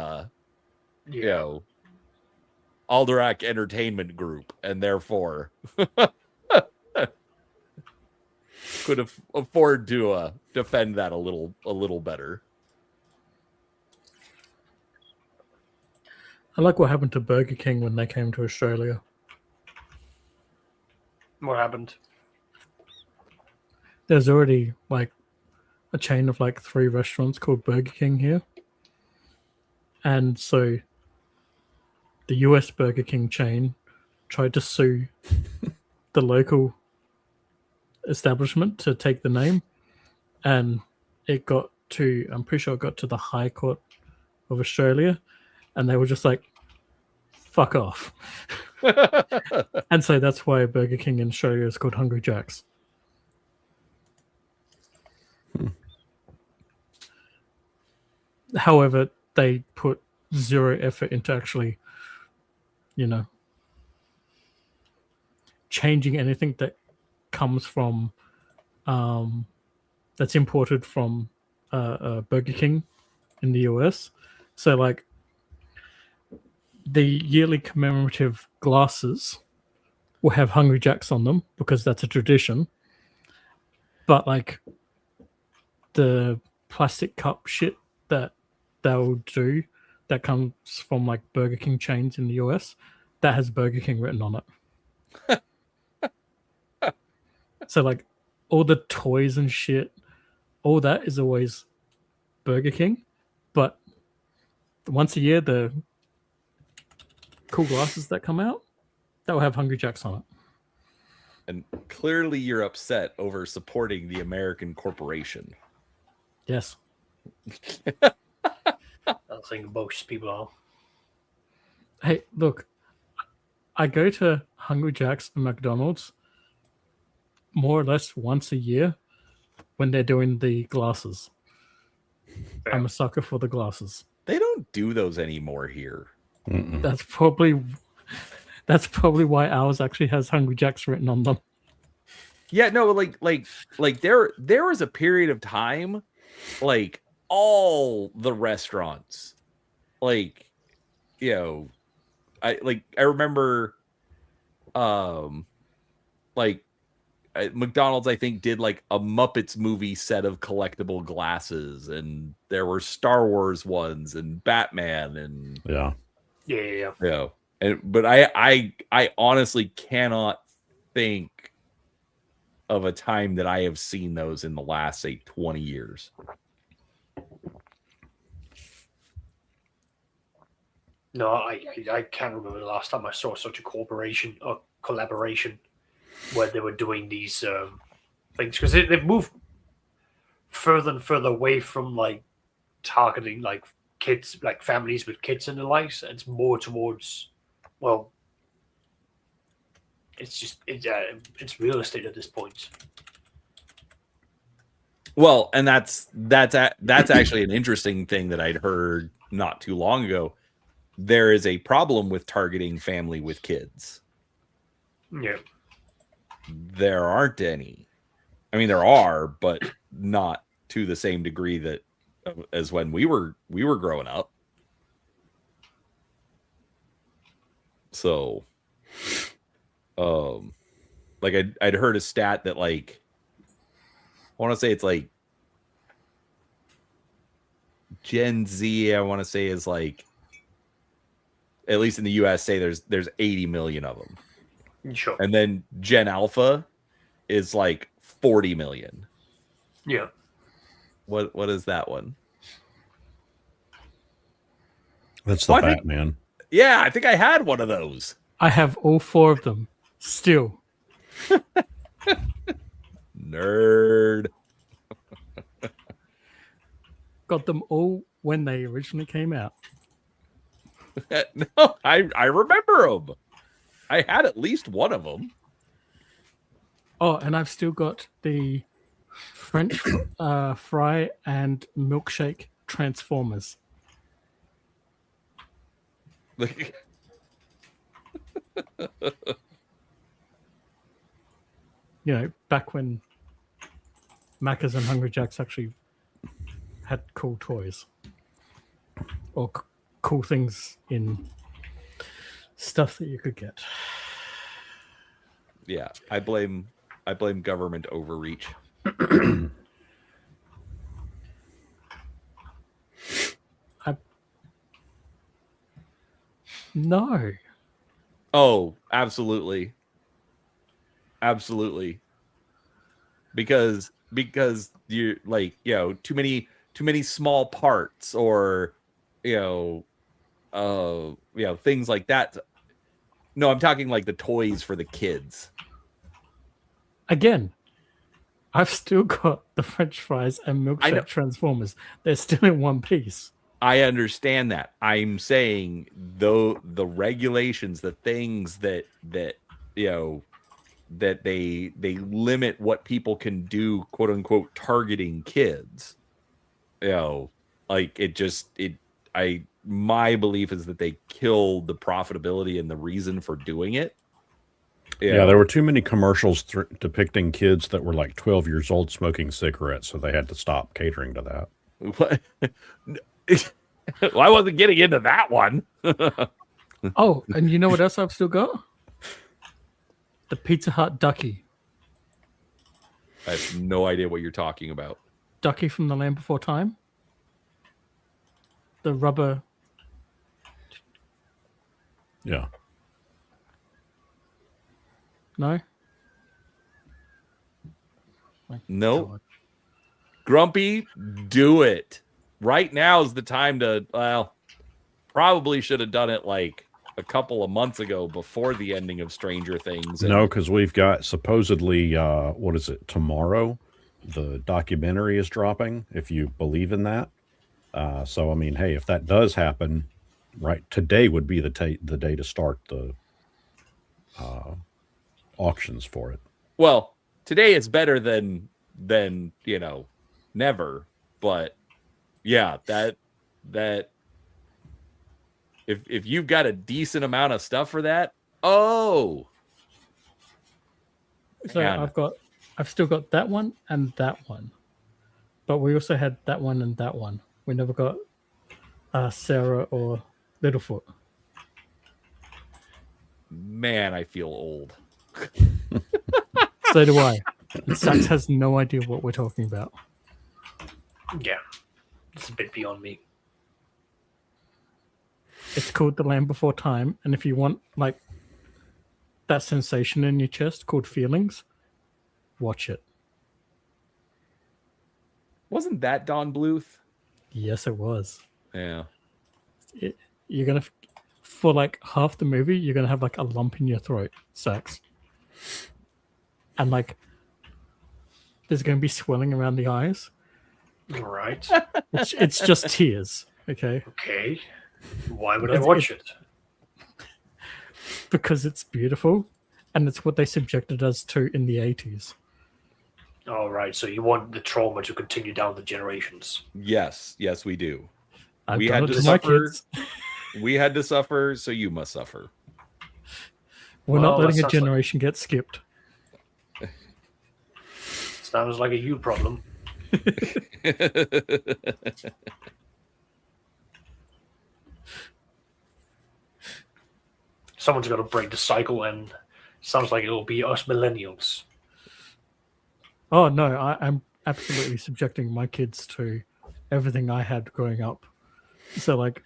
Alderac Entertainment Group, and therefore could afford to defend that a little better. I like what happened to Burger King when they came to Australia. What happened? There's already like a chain of like 3 restaurants called Burger King here. And so the US Burger King chain tried to sue the local establishment to take the name. And I'm pretty sure it got to the High Court of Australia. And they were just like, fuck off. And so that's why Burger King in Australia is called Hungry Jack's. However, they put 0 effort into actually, changing anything that comes from, that's imported from Burger King in the US. So, like, the yearly commemorative glasses will have Hungry Jacks on them because that's a tradition. But, like, the plastic cup shit that they'll do that comes from like Burger King chains in the US, that has Burger King written on it. So like all the toys and shit, all that is always Burger King. But once a year, the cool glasses that come out, that will have Hungry Jacks on it. And clearly you're upset over supporting the American corporation. Yes. I think most people are. Hey, look, I go to Hungry Jack's and McDonald's more or less once a year when they're doing the glasses. Fair. I'm a sucker for the glasses. They don't do those anymore here. Mm-mm. That's probably why ours actually has Hungry Jack's written on them. Yeah, no, like there was a period of time, like all the restaurants, like, I remember, McDonald's, I think, did like a Muppets movie set of collectible glasses, and there were Star Wars ones and Batman and yeah. But I honestly cannot think of a time that I have seen those in the last, say, 20 years. No, I can't remember the last time I saw such a corporation or collaboration where they were doing these things, because they've moved further and further away from like targeting like kids, like families with kids and the likes. It's more towards, well, it's real estate at this point. Well, and that's actually an interesting thing that I'd heard not too long ago. There is a problem with targeting family with kids. Yeah. There aren't any. I mean, there are, but not to the same degree that as when we were growing up. So, like I'd heard a stat that like, I want to say it's like Gen Z, I want to say is like, at least in the US, say there's 80 million of them. Sure. And then Gen Alpha is like 40 million. Yeah. What is that one? That's the Batman. Yeah, I think I had one of those. I have all 4 of them still. Nerd. Got them all when they originally came out. No, I remember them. I had at least one of them. Oh, and I've still got the French fry and milkshake Transformers. You know, back when Macca's and Hungry Jack's actually had cool toys or cool things in stuff that you could get. Yeah, I blame government overreach. No. Oh, absolutely. Absolutely. Because you're like, too many small parts or things like that. No, I'm talking like the toys for the kids. Again, I've still got the French fries and milkshake Transformers. They're still in one piece. I understand that. I'm saying though the regulations, the things that that they limit what people can do, quote unquote, targeting kids. My belief is that they killed the profitability and the reason for doing it. Yeah, there were too many commercials depicting kids that were like 12 years old smoking cigarettes, so they had to stop catering to that. Well, I wasn't getting into that one. Oh, and you know what else I've still got? The Pizza Hut Ducky. I have no idea what you're talking about. Ducky from The Land Before Time. The rubber. Yeah. No? Nope. God. Grumpy, do it. Right now is the time to, probably should have done it like a couple of months ago before the ending of Stranger Things. No, because we've got supposedly, what is it, tomorrow? The documentary is dropping, if you believe in that. So, I mean, hey, if that does happen, right, today would be the day to start the auctions for it. Well, today is better than never, but yeah, that if you've got a decent amount of stuff for that, so I've still got that one and that one, but we also had that one and that one. We never got Sarah or Littlefoot. Man, I feel old. So do I. And Sax has no idea what we're talking about. Yeah, it's a bit beyond me. It's called The Land Before Time, and if you want like that sensation in your chest called feelings, watch it. Wasn't that Don Bluth? Yes, it was. Yeah. You're gonna, for like half the movie, you're gonna have like a lump in your throat, Sax, and like there's gonna be swelling around the eyes. Right. It's just tears. Okay. Okay. Why would I watch it? Because it's beautiful, and it's what they subjected us to in the 80s. All right. So you want the trauma to continue down the generations? Yes, we do. We had to suffer. We had to suffer, so you must suffer. We're not letting a generation get skipped. Sounds like a you problem. Someone's got to break the cycle, and sounds like it'll be us millennials. Oh no, I'm absolutely subjecting my kids to everything I had growing up. So like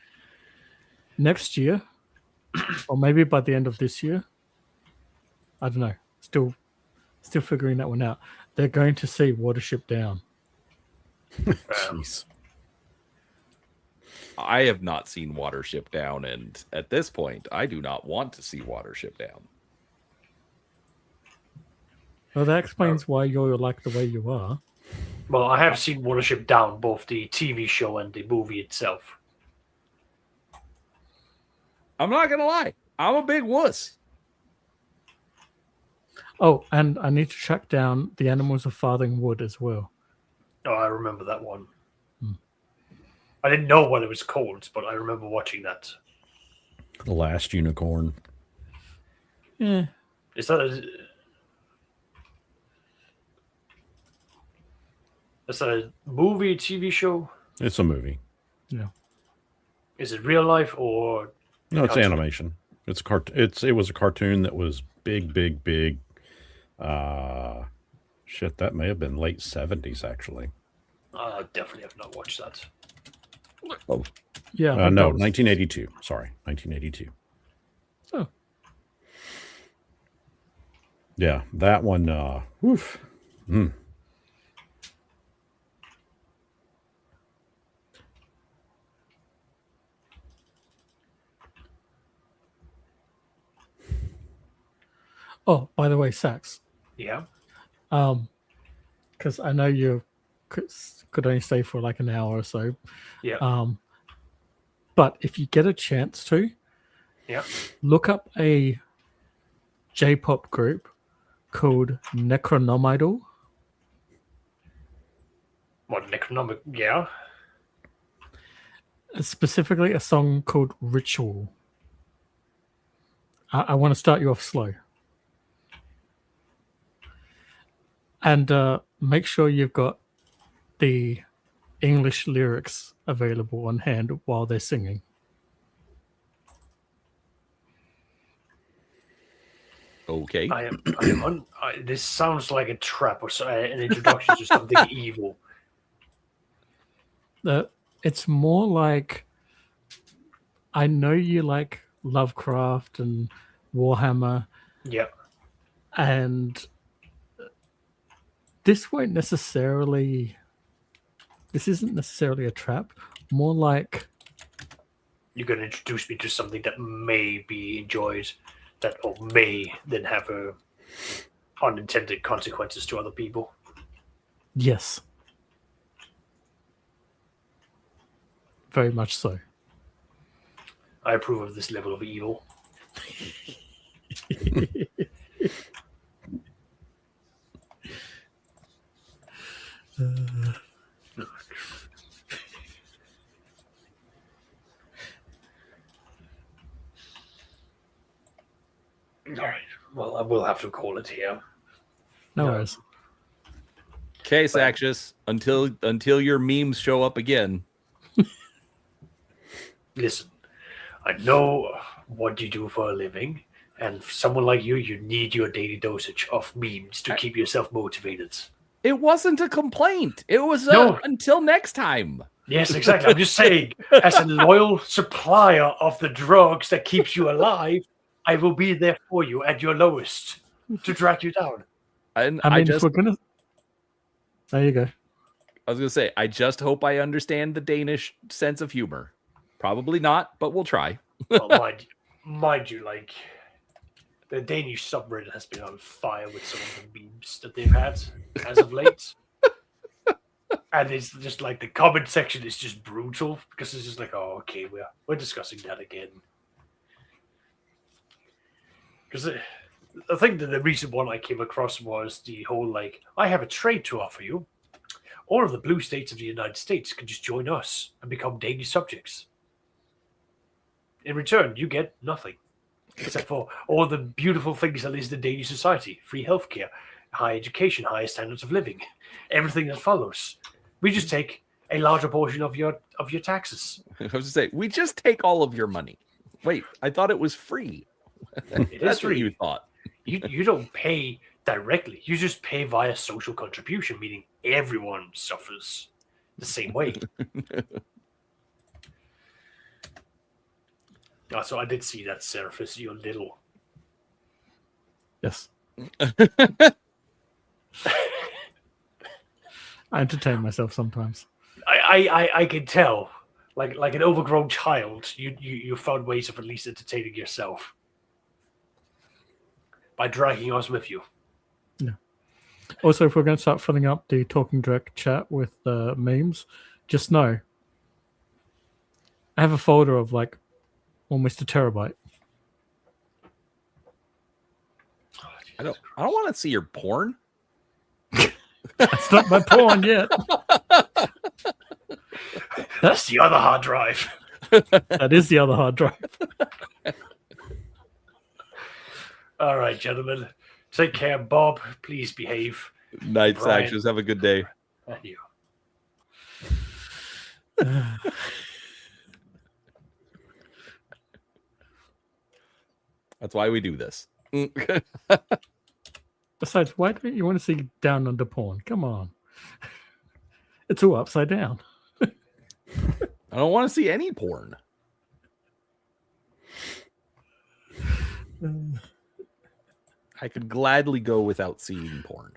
next year, or maybe by the end of this year, I don't know. Still figuring that one out. They're going to see Watership Down. Jeez. I have not seen Watership Down, and at this point, I do not want to see Watership Down. Well, that explains why you're like the way you are. Well, I have seen Watership Down, both the TV show and the movie itself. I'm not gonna lie, I'm a big wuss. Oh, and I need to track down The Animals of Farthing Wood as well. Oh, I remember that one. I didn't know what it was called, but I remember watching that. The Last Unicorn. Yeah. Is that a movie, TV show? It's a movie. Yeah. Is it real life or No, it's cartoon? animation. It's it was a cartoon that was big. Shit, that may have been late 70s actually. I definitely have not watched that. Oh. Yeah. No, 1982. Sorry, 1982. Oh. Yeah, that one. Oof. Oh, by the way, Sax. Yeah. Because I know you could only stay for like an hour or so. Yeah. But if you get a chance to, Yeah. look up a J-pop group called Necronomidal. What, Necronomic? Yeah. Specifically a song called Ritual. I want to start you off slow. And make sure you've got the English lyrics available on hand while they're singing. Okay. This sounds like a trap or an introduction to something evil. It's more like, I know you like Lovecraft and Warhammer. Yeah. And this isn't necessarily a trap. More like, You're going to introduce me to something that may be enjoyed, that or may then have unintended consequences to other people. yes. Very much so. I approve of this level of evil. All right. Well, I will have to call it here. No worries. Okay, Saxious, until your memes show up again. Listen, I know what you do for a living, and for someone like you, you need your daily dosage of memes to keep yourself motivated. It wasn't a complaint. It was No. until next time. Yes, exactly. I'm just saying, as a loyal supplier of the drugs that keeps you alive, I will be there for you at your lowest to drag you down. And I mean, if we're gonna, there you go. I was gonna say, I just hope I understand the Danish sense of humor. Probably not, but we'll try. Well, mind you, like the Danish subreddit has been on fire with some of the memes that they've had as of late. And it's just like the comment section is just brutal because it's just like, oh, okay, we're discussing that again. Because I think that the recent one I came across was the whole like, I have a trade to offer you. All of the blue states of the United States can just join us and become Danish subjects. In return, you get nothing. Except for all the beautiful things that is the Danish society. Free healthcare, high education, higher standards of living. Everything that follows. We just take a larger portion of your taxes. I was to say, we just take all of your money. Wait, I thought it was free. It That's is what free. you thought. You don't pay directly. You just pay via social contribution, meaning everyone suffers the same way. So I did see that, Seraphis, you're little. Yes. I entertain myself sometimes. I can tell. Like an overgrown child, you found ways of at least entertaining yourself by dragging us with you. Yeah. Also, if we're going to start filling up the Talkin Drek chat with memes, just know I have a folder of like almost a terabyte. I don't want to see your porn. That's not my porn yet. That's the other hard drive. That is the other hard drive. All right, gentlemen. Take care, Bob. Please behave. Night, Actions. Have a good day. And you. That's why we do this. Besides, why don't you want to see down under porn? Come on. It's all upside down. I don't want to see any porn. I could gladly go without seeing porn.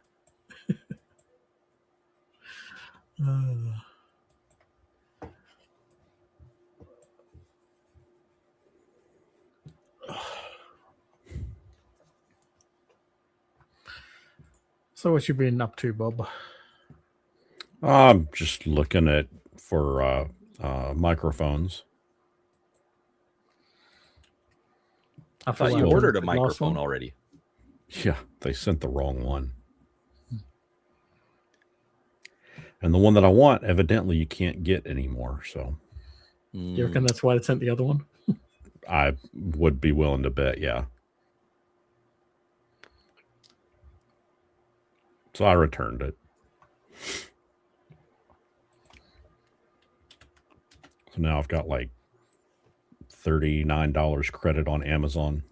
So what you been up to, Bob? I'm just looking for microphones. I thought you ordered a microphone already. Yeah, they sent the wrong one. And the one that I want, evidently, you can't get anymore. So, you reckon that's why they sent the other one? I would be willing to bet, yeah. So I returned it. So now I've got like $39 credit on Amazon.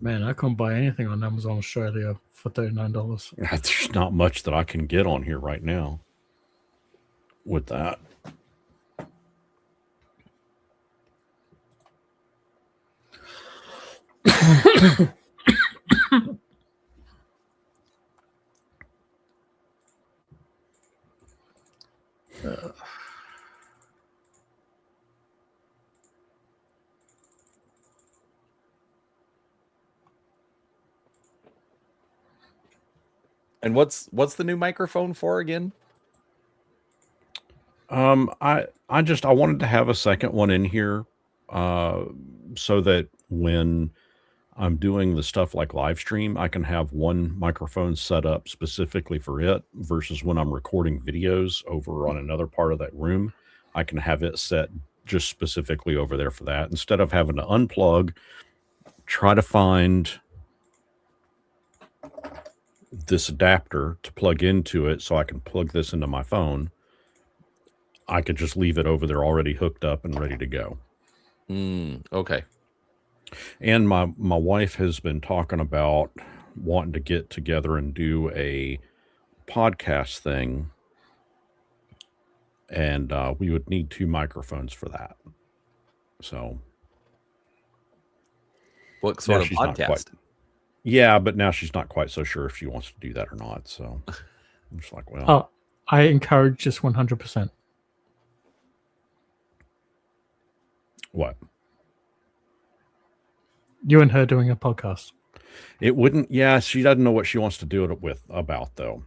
Man, I can't buy anything on Amazon Australia for $39. There's not much that I can get on here right now with that. And what's the new microphone for again? I wanted to have a second one in here, so that when I'm doing the stuff like live stream, I can have one microphone set up specifically for it, versus when I'm recording videos over on another part of that room, I can have it set just specifically over there for that, instead of having to unplug, try to find this adapter to plug into it so I can plug this into my phone. I could just leave it over there already hooked up and ready to go. Okay. And my wife has been talking about wanting to get together and do a podcast thing. And we would need 2 microphones for that. So. What sort of podcast? Yeah, but now she's not quite so sure if she wants to do that or not. So I'm just like, well. Oh, I encourage just 100%. What? You and her doing a podcast. It wouldn't. Yeah, she doesn't know what she wants to do it about, though.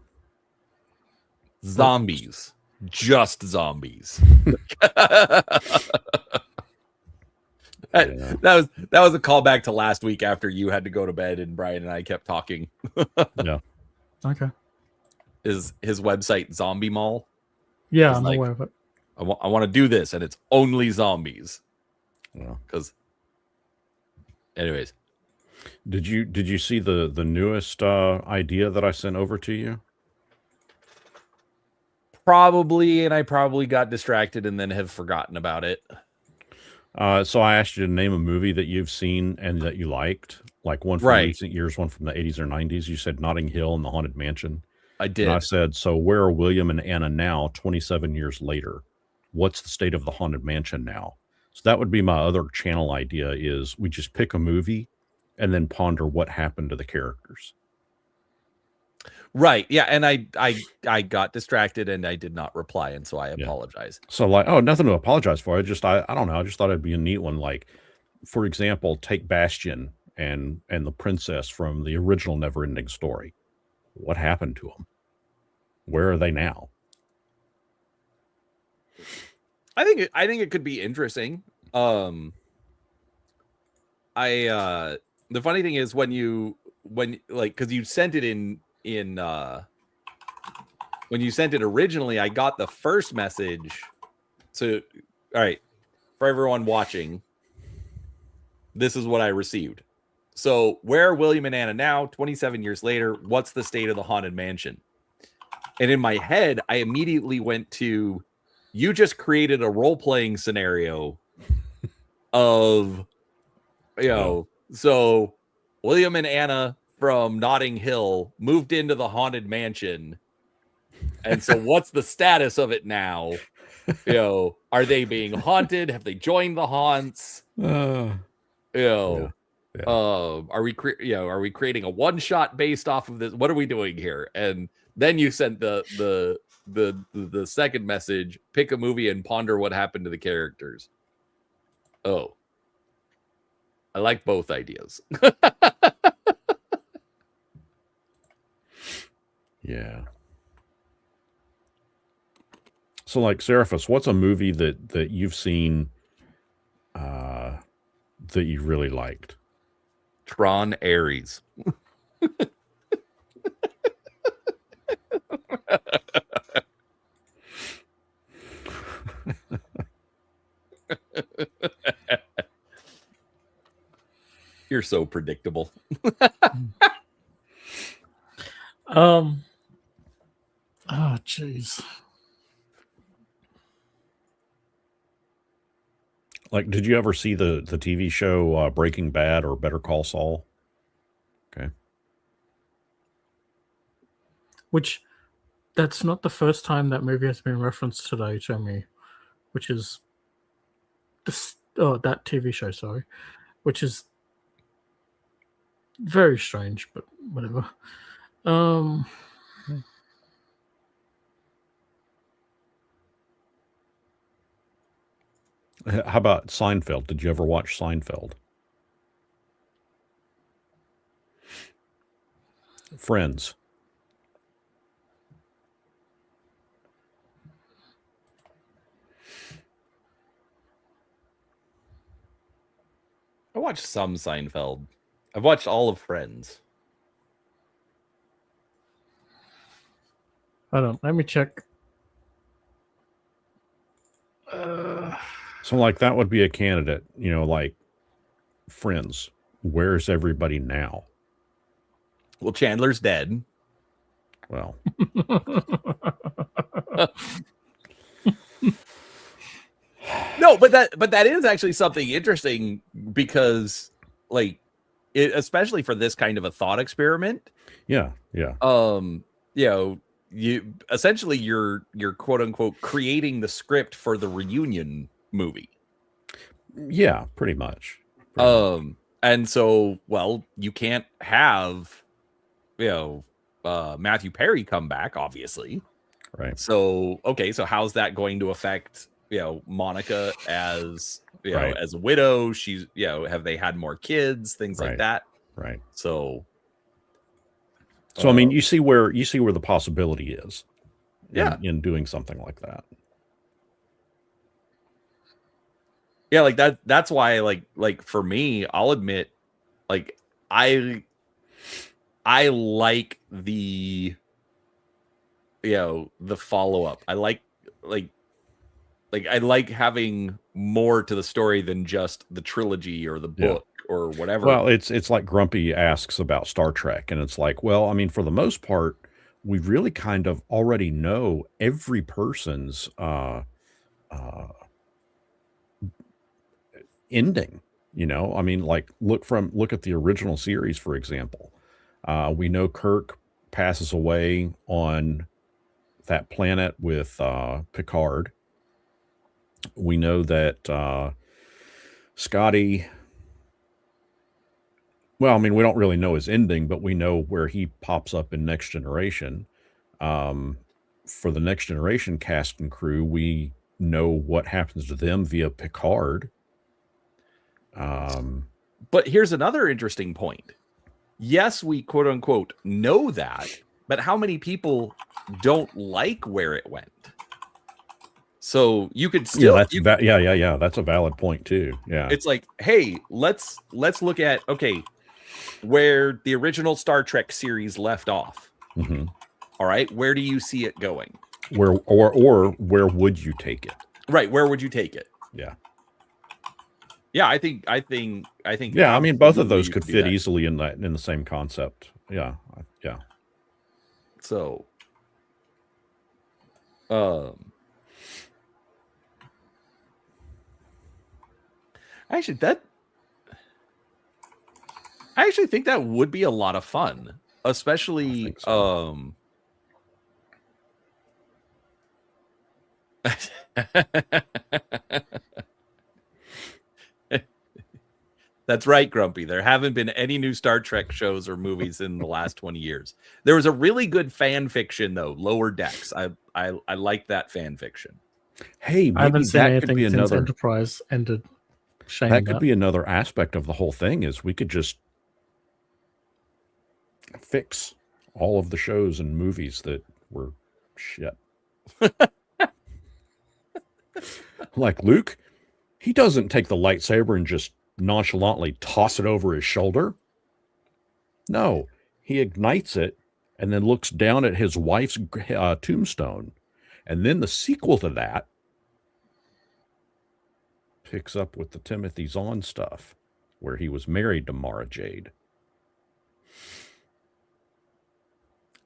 Zombies. Just zombies. That was a callback to last week after you had to go to bed and Brian and I kept talking. Yeah. Okay. Is his website Zombie Mall? Yeah, I'm aware of it. I want to do this, and it's only zombies. Yeah. Because, anyways, did you see the newest idea that I sent over to you? Probably, and I probably got distracted and then have forgotten about it. So I asked you to name a movie that you've seen and that you liked, like one from recent years, one from the 80s or 90s. You said Notting Hill and The Haunted Mansion. I did. And I said, so where are William and Anna now, 27 years later? What's the state of the Haunted Mansion now? So that would be my other channel idea, is we just pick a movie and then ponder what happened to the characters. Right. Yeah. And I got distracted and I did not reply. And so I apologize. So like, oh, nothing to apologize for. I don't know. I just thought it'd be a neat one. Like, for example, take Bastion and the princess from the original Neverending Story. What happened to them? Where are they now? I think it could be interesting. The funny thing is when because you sent it in when you sent it originally, I got the first message. So, all right, for everyone watching, this is what I received. So, where are William and Anna now? 27 years later, what's the state of the haunted mansion? And in my head, I immediately went to, you just created a role-playing scenario of, so William and Anna from Notting Hill moved into the haunted mansion. And so what's the status of it now? Are they being haunted? Have they joined the haunts? Are we creating a one-shot based off of this? What are we doing here? And then you sent the second message, pick a movie and ponder what happened to the characters. Oh, I like both ideas. Yeah. So like Seraphis, what's a movie that you've seen that you really liked? Tron Ares. You're so predictable. Oh, jeez. Like, did you ever see the TV show Breaking Bad or Better Call Saul? Okay. Which, that's not the first time that movie has been referenced today to me, which is that TV show, sorry, which is very strange, but whatever. How about Seinfeld? Did you ever watch Seinfeld? Friends. I watched some Seinfeld. I've watched all of Friends. Hold on, let me check. So like that would be a candidate, like Friends. Where's everybody now? Well, Chandler's dead. Well, no, but that is actually something interesting because, like, especially for this kind of a thought experiment. Yeah. You essentially you're quote unquote creating the script for the reunion movie. Yeah, pretty much. And so, well, you can't have, Matthew Perry come back, obviously. Right. So, okay, so how's that going to affect, Monica as, right. as a widow? She's, have they had more kids, things right. like that? Right. So I mean, you see where the possibility is in doing something like that. Yeah, like that's why like for me, I'll admit, like I like the the follow-up. I like I like having more to the story than just the trilogy or the book or whatever. Well, it's like Grumpy asks about Star Trek, and it's like, well, I mean, for the most part, we really kind of already know every person's ending. I mean, like look at the original series, for example. We know Kirk passes away on that planet with Picard. We know that Scotty Well, I mean, we don't really know his ending, but we know where he pops up in Next Generation. For the Next Generation cast and crew, we know what happens to them via Picard. But here's another interesting point. Yes, we quote unquote know that, but how many people don't like where it went? So you could still yeah, that's a valid point too. Yeah. It's like, hey, let's look at where the original Star Trek series left off. Mm-hmm. All right, where do you see it going? Where where would you take it? Right, where would you take it? Yeah. Yeah, I think. Yeah, I mean, both of those could fit easily in the same concept. Yeah, yeah. So, I actually think that would be a lot of fun, especially That's right, Grumpy. There haven't been any new Star Trek shows or movies in the last 20 years. There was a really good fan fiction, though, Lower Decks. I like that fan fiction. Hey, maybe I haven't seen that could be since another Enterprise ended. That could be another aspect of the whole thing, is we could just fix all of the shows and movies that were shit. Like Luke, he doesn't take the lightsaber and just nonchalantly toss it over his shoulder. No, he ignites it and then looks down at his wife's tombstone. And then the sequel to that picks up with the Timothy Zahn stuff, where he was married to Mara Jade,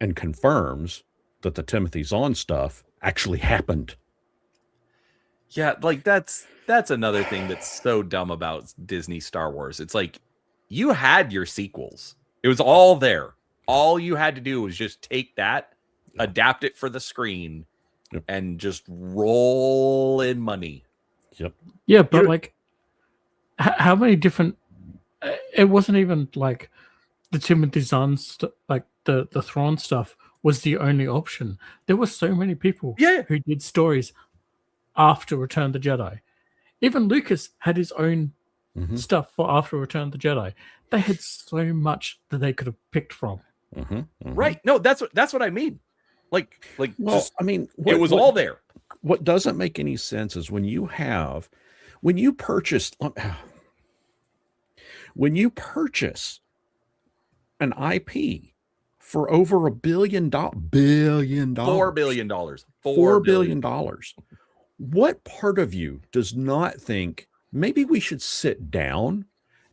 and confirms that the Timothy Zahn stuff actually happened. Yeah, like that's another thing that's so dumb about Disney Star Wars. It's like, you had your sequels. It was all there. All you had to do was just take that, adapt it for the screen, and just roll in money. Yep. Yeah, but like, how many different? It wasn't even like the Timothy Zahn like the Thrawn stuff was the only option. There were so many people who did stories after Return of the Jedi. Even Lucas had his own stuff for after Return of the Jedi. They had so much that they could have picked from. Right? No, that's what I mean. Like, well, I mean, it was all there. What doesn't make any sense is when you purchase an IP for over $1 billion, $4 billion, $4 billion. What part of you does not think maybe we should sit down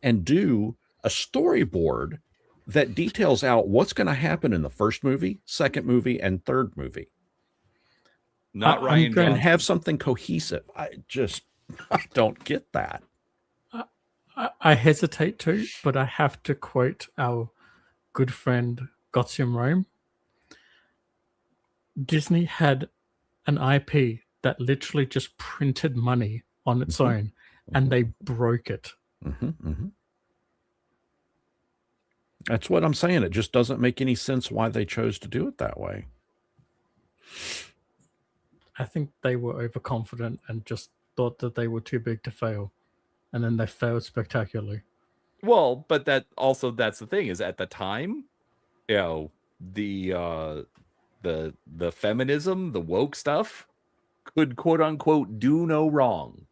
and do a storyboard that details out what's going to happen in the first movie, second movie, and third movie? Not Ryan Johnson. And have something cohesive. I don't get that. I hesitate to, but I have to quote our good friend Gotham Rome. Disney had an IP that literally just printed money on its own, and they broke it. That's what I'm saying. It just doesn't make any sense why they chose to do it that way. I think they were overconfident and just thought that they were too big to fail, and then they failed spectacularly. Well, but that's the thing, is at the time, the feminism, the woke stuff could quote unquote do no wrong.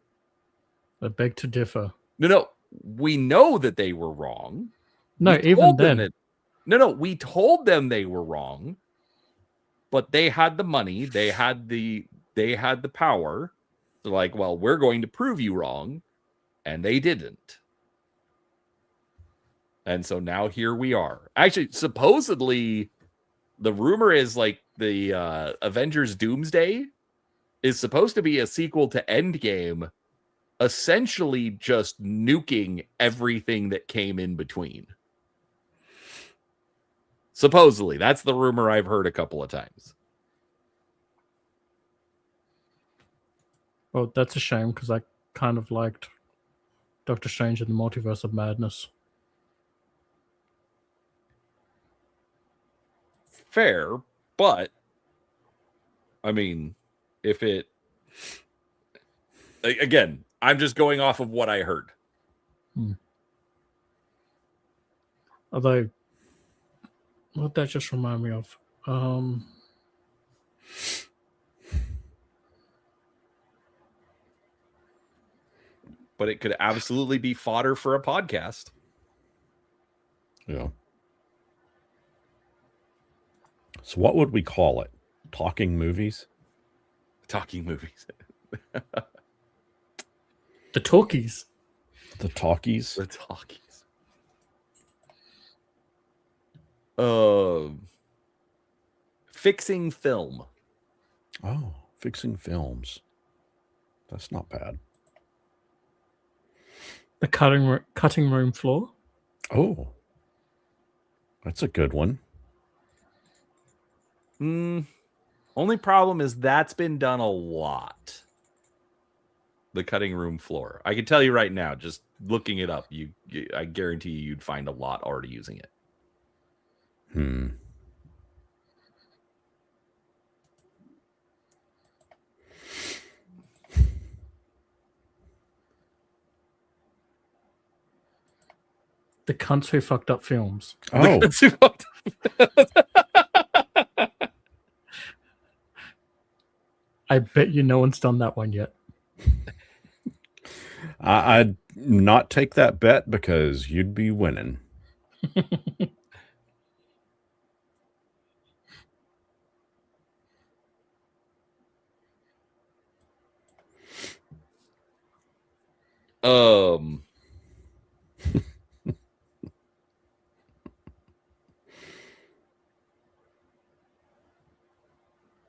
I beg to differ. No, we know that they were wrong. No, even then. We told them they were wrong, but they had the money, they had the power. They're like, well, we're going to prove you wrong, and they didn't. And so now here we are. Actually, supposedly, the rumor is like the Avengers Doomsday is supposed to be a sequel to Endgame, essentially just nuking everything that came in between. Supposedly, that's the rumor I've heard a couple of times. Well, that's a shame, because I kind of liked Doctor Strange in the Multiverse of Madness. Fair, but I mean, if it again, I'm just going off of what I heard. Although, what that just remind me of? But it could absolutely be fodder for a podcast. Yeah. So what would we call it? Talking movies? Talking movies. The talkies. The talkies? The talkies. Fixing film. Oh, fixing films. That's not bad. The cutting room floor. Oh, that's a good one. Only problem is that's been done a lot. The cutting room floor. I can tell you right now, just looking it up, I guarantee you'd find a lot already using it. The cunts who fucked up films. Oh, I bet you no one's done that one yet. I'd not take that bet because you'd be winning.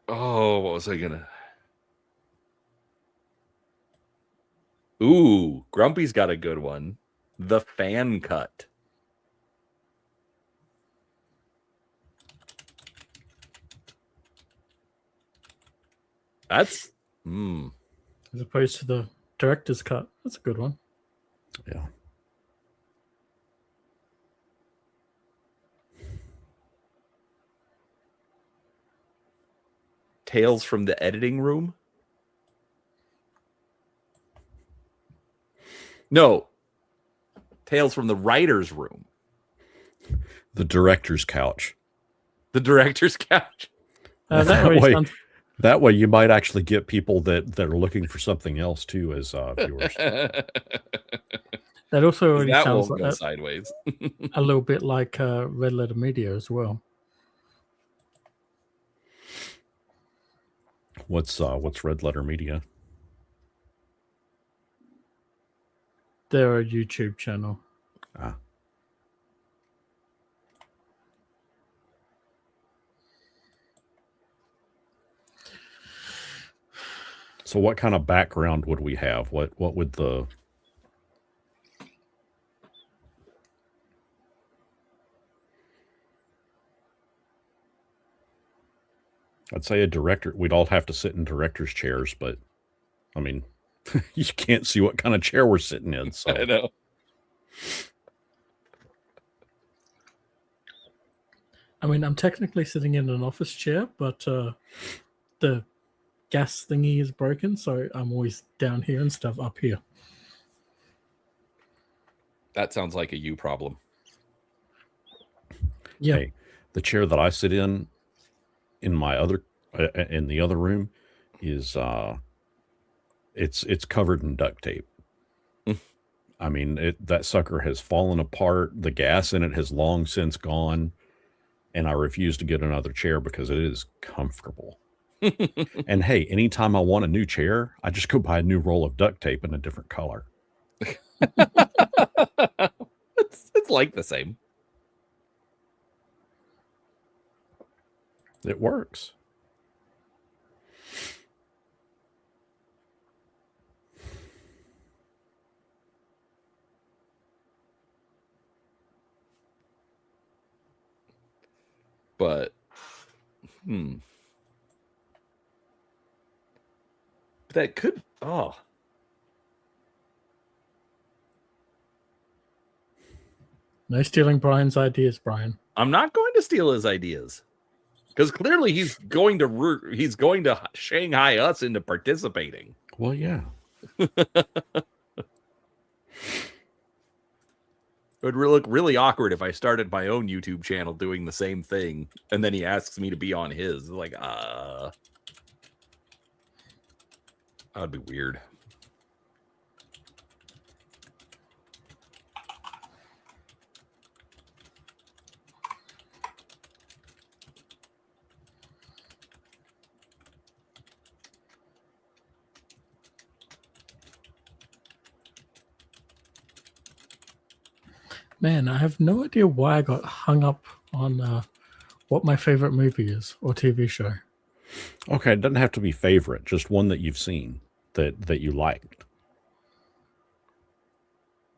Oh, what was I gonna? Ooh, Grumpy's got a good one. The fan cut. That's As opposed to the director's cut. That's a good one. Yeah. Tales from the editing room. No. Tales from the writer's room. The director's couch. The director's couch. That way you might actually get people that are looking for something else too as viewers. That also already that sounds won't like go sideways. a little bit like Red Letter Media as well. What's Red Letter Media? They're a YouTube channel. So what kind of background would we have? What would the I'd say a director, we'd all have to sit in director's chairs, but I mean, you can't see what kind of chair we're sitting in. So I know. I mean, I'm technically sitting in an office chair, but the gas thingy is broken, so I'm always down here instead of up here. That sounds like a you problem. Yeah. Hey, the chair that I sit in my other in the other room is it's covered in duct tape. I mean, that sucker has fallen apart. The gas in it has long since gone, and I refuse to get another chair because it is comfortable. And hey, anytime I want a new chair, I just go buy a new roll of duct tape in a different color. It's like the same. It works. But that could no stealing Brian's ideas, Brian. I'm not going to steal his ideas. Because clearly he's going to Shanghai us into participating. Well, yeah. It would look really awkward if I started my own YouTube channel doing the same thing, and then he asks me to be on his. Like, that'd be weird. Man, I have no idea why I got hung up on what my favorite movie is or TV show. Okay, it doesn't have to be favorite, just one that you've seen that you liked.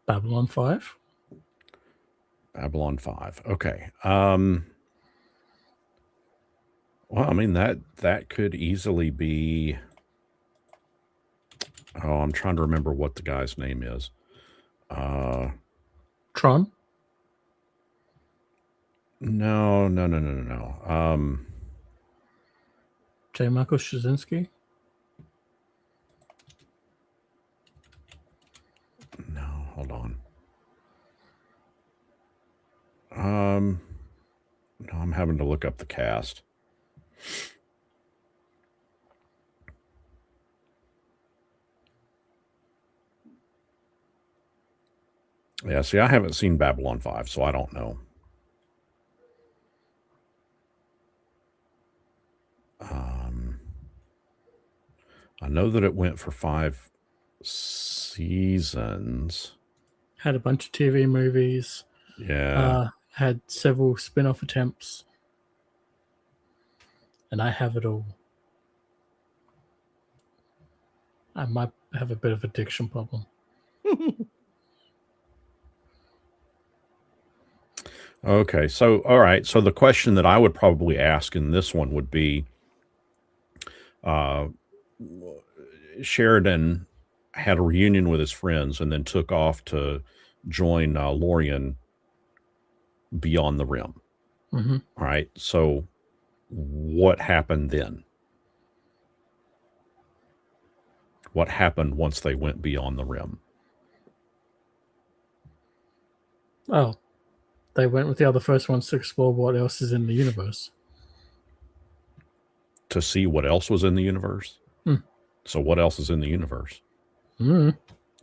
Babylon 5. Babylon 5. Okay. Well, I mean that could easily be. Oh, I'm trying to remember what the guy's name is. Tron. No. J. Michael Straczynski. No, hold on. No, I'm having to look up the cast. Yeah, see, I haven't seen Babylon 5, so I don't know. I know that it went for 5 seasons. Had a bunch of TV movies. Yeah. Had several spin-off attempts. And I have it all. I might have a bit of a diction problem. Okay, so all right. So the question that I would probably ask in this one would be, Sheridan had a reunion with his friends and then took off to join Lorien beyond the rim. Mm-hmm. All right. So what happened then? What happened once they went beyond the rim? Oh, they went with the other first ones to explore what else is in the universe. To see what else was in the universe? So what else is in the universe?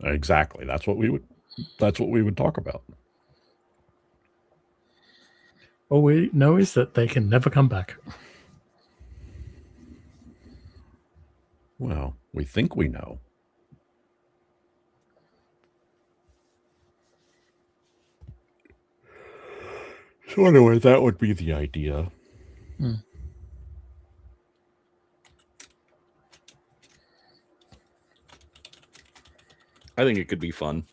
Exactly. That's what we would talk about. All we know is that they can never come back. Well, we think we know. So anyway, that would be the idea. I think it could be fun.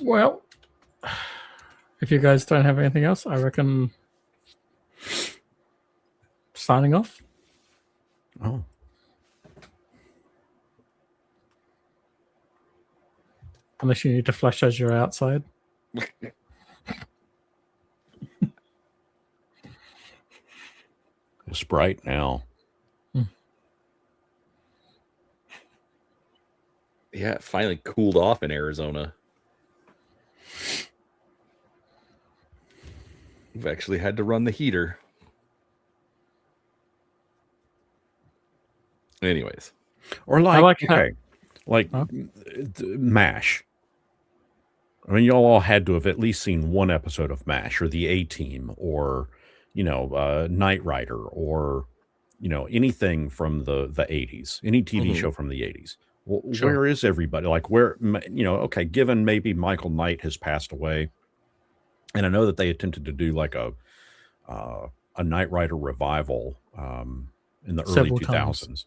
Well, if you guys don't have anything else, I reckon signing off. Oh. Unless you need to flush as you're outside. It's bright now. Yeah, it finally cooled off in Arizona. We've actually had to run the heater. Anyways. Or like MASH. I mean, y'all all had to have at least seen one episode of MASH or the A-Team or, Knight Rider or, anything from the 80s, any TV show from the 80s. Well, Sure. Where is everybody? Like where, okay, given maybe Michael Knight has passed away, and I know that they attempted to do like a Knight Rider revival in the early 2000s.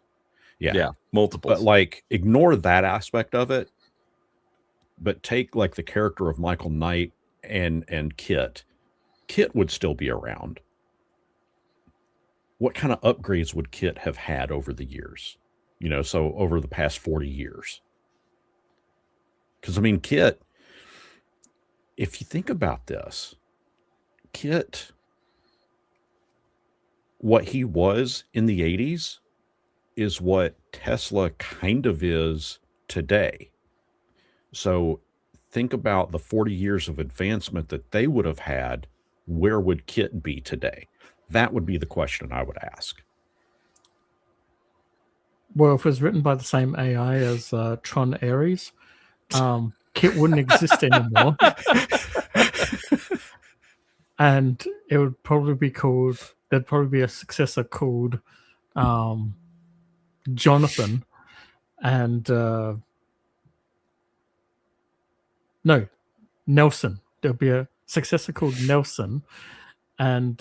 Yeah, multiple. But like ignore that aspect of it, but take like the character of Michael Knight and Kit. Kit would still be around. what kind of upgrades would Kit have had over the years? So over the past 40 years. Because, I mean, Kit, if you think about this, Kit, what he was in the 80s is what Tesla kind of is today. So think about the 40 years of advancement that they would have had. Where would Kit be today? That would be the question I would ask. Well, if it was written by the same AI as Tron Ares, Kit wouldn't exist anymore. And it would probably be called, there'd probably be a successor called Jonathan. And no, Nelson. There'll be a successor called Nelson. And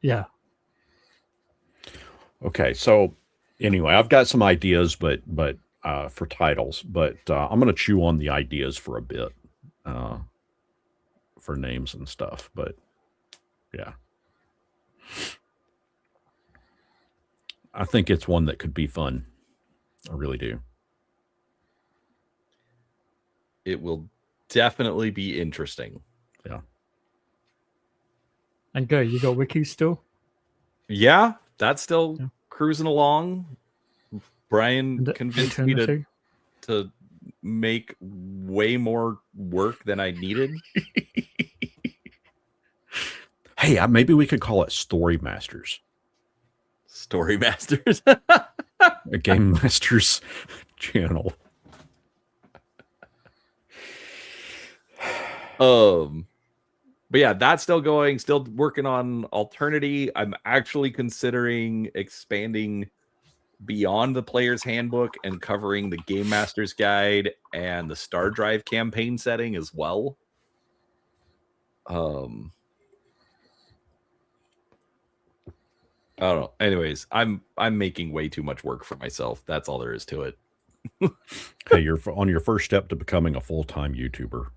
yeah. Okay, so anyway, I've got some ideas, but for titles, but I'm going to chew on the ideas for a bit for names and stuff. But yeah, I think it's one that could be fun. I really do. It will definitely be interesting. Yeah. And go, you got wiki still? Yeah, that's still cruising along. Brian convinced me to make way more work than I needed. Hey, maybe we could call it Story Masters. Story Masters? A Game Masters channel. But yeah, that's still going, still working on Alternity. I'm actually considering expanding beyond the player's handbook and covering the Game Master's Guide and the Star Drive campaign setting as well. I don't know. Anyways, I'm making way too much work for myself. That's all there is to it. Hey, you're on your first step to becoming a full-time YouTuber.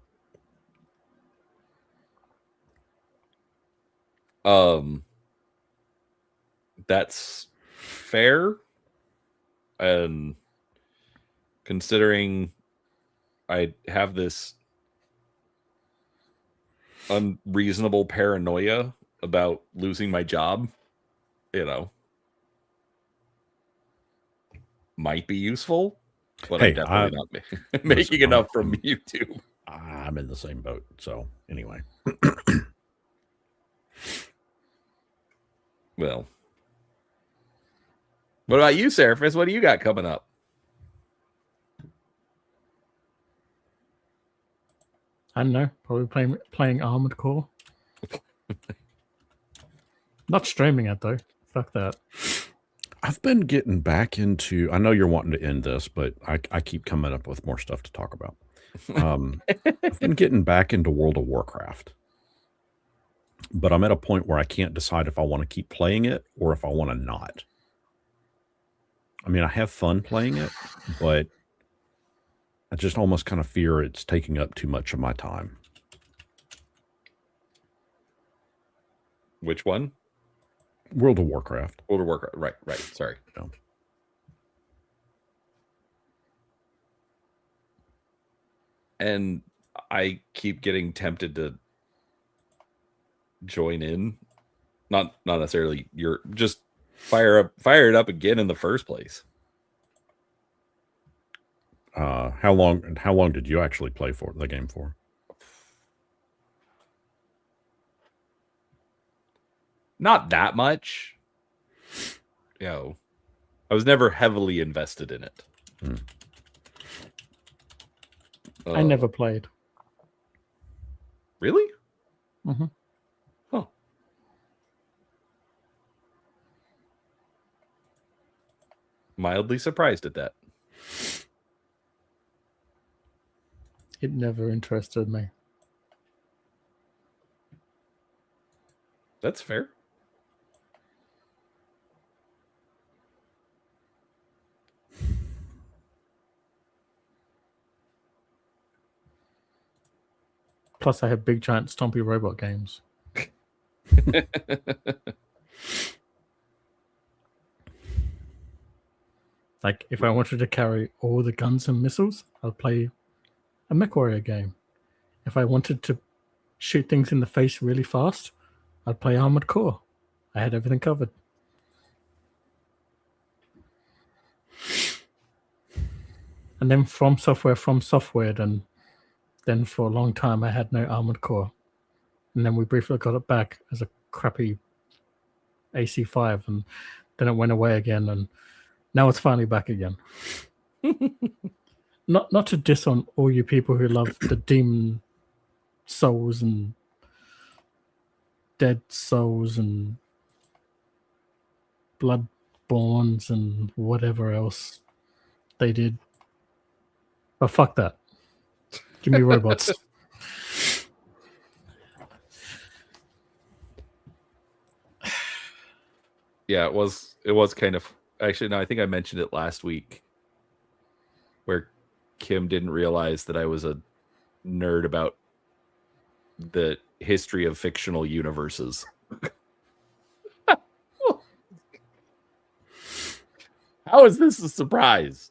That's fair. And considering I have this unreasonable paranoia about losing my job, might be useful, but I'm definitely not making enough from YouTube. I'm in the same boat. So anyway. Well, what about you, Seraphis? What do you got coming up? I don't know. Probably playing Armored Core. Not streaming it though. Fuck that. I've been getting back into. I know you're wanting to end this, but I keep coming up with more stuff to talk about. I've been getting back into World of Warcraft, but I'm at a point where I can't decide if I want to keep playing it or if I want to not. I mean, I have fun playing it, but I just almost kind of fear it's taking up too much of my time. Which one? World of Warcraft. World of Warcraft. Right. Sorry. No. And I keep getting tempted to join in. Not necessarily you're just fire it up again in the first place. How long did you actually play for the game for? Not that much. I was never heavily invested in it. I never played. Really? Mm-hmm. Huh. Mildly surprised at that. It never interested me. That's fair. Plus, I have big giant stompy robot games. Like, if I wanted to carry all the guns and missiles, I'd play a MechWarrior game. If I wanted to shoot things in the face really fast, I'd play Armored Core. I had everything covered. And then From Software, then for a long time I had no Armored Core. And then we briefly got it back as a crappy AC5, and then it went away again, and now it's finally back again. Not to diss on all you people who love the Demon Souls and Dead Souls and Bloodborns and whatever else they did. But fuck that. Give me robots. Yeah, it was kind of, actually, no, I think I mentioned it last week, where Kim didn't realize that I was a nerd about the history of fictional universes. How is this a surprise?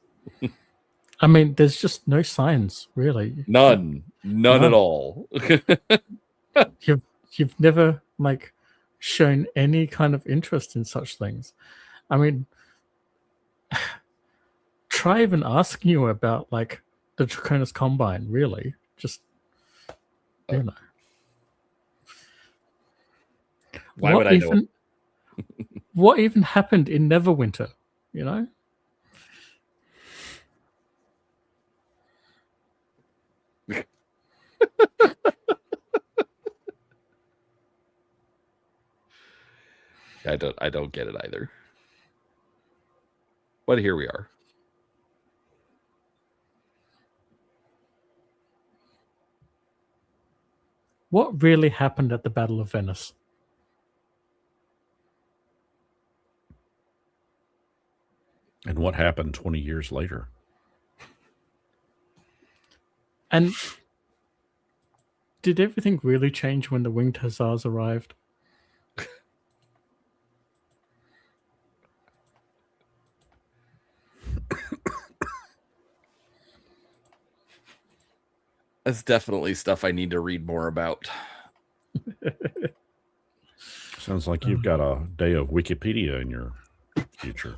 I mean, there's just no signs, really. None at all. You've never like shown any kind of interest in such things. I mean, try even asking you about like the Draconis Combine, really. Just, you know. Why would I know? What even happened in Neverwinter, you know? I don't get it either. But here we are. What really happened at the Battle of Venice? And what happened 20 years later? And did everything really change when the Winged Hussars arrived? That's definitely stuff I need to read more about. Sounds like you've got a day of Wikipedia in your future.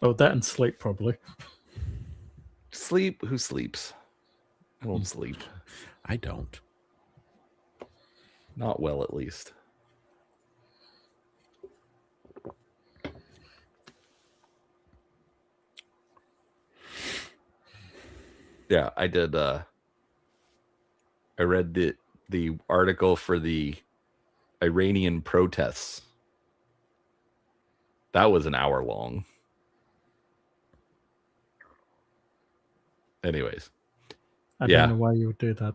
Oh, that and sleep, probably. Sleep? Who sleeps? I don't sleep. I don't. Not well, at least. Yeah, I did. I read the article for the Iranian protests. That was an hour long. Anyways. I don't know why you would do that.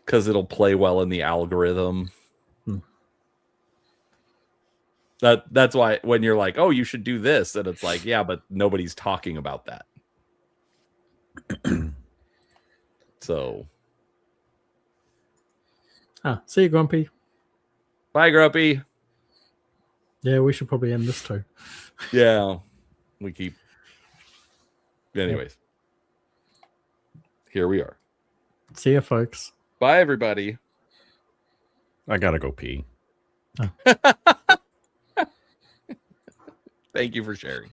Because it'll play well in the algorithm. That's why when you're like, oh, you should do this, and it's like, yeah, but nobody's talking about that. So. See you, Grumpy. Bye, Grumpy. Yeah, we should probably end this too. Yeah. We keep. Anyways. Here we are. See ya, folks. Bye, everybody. I gotta go pee. Oh. Thank you for sharing.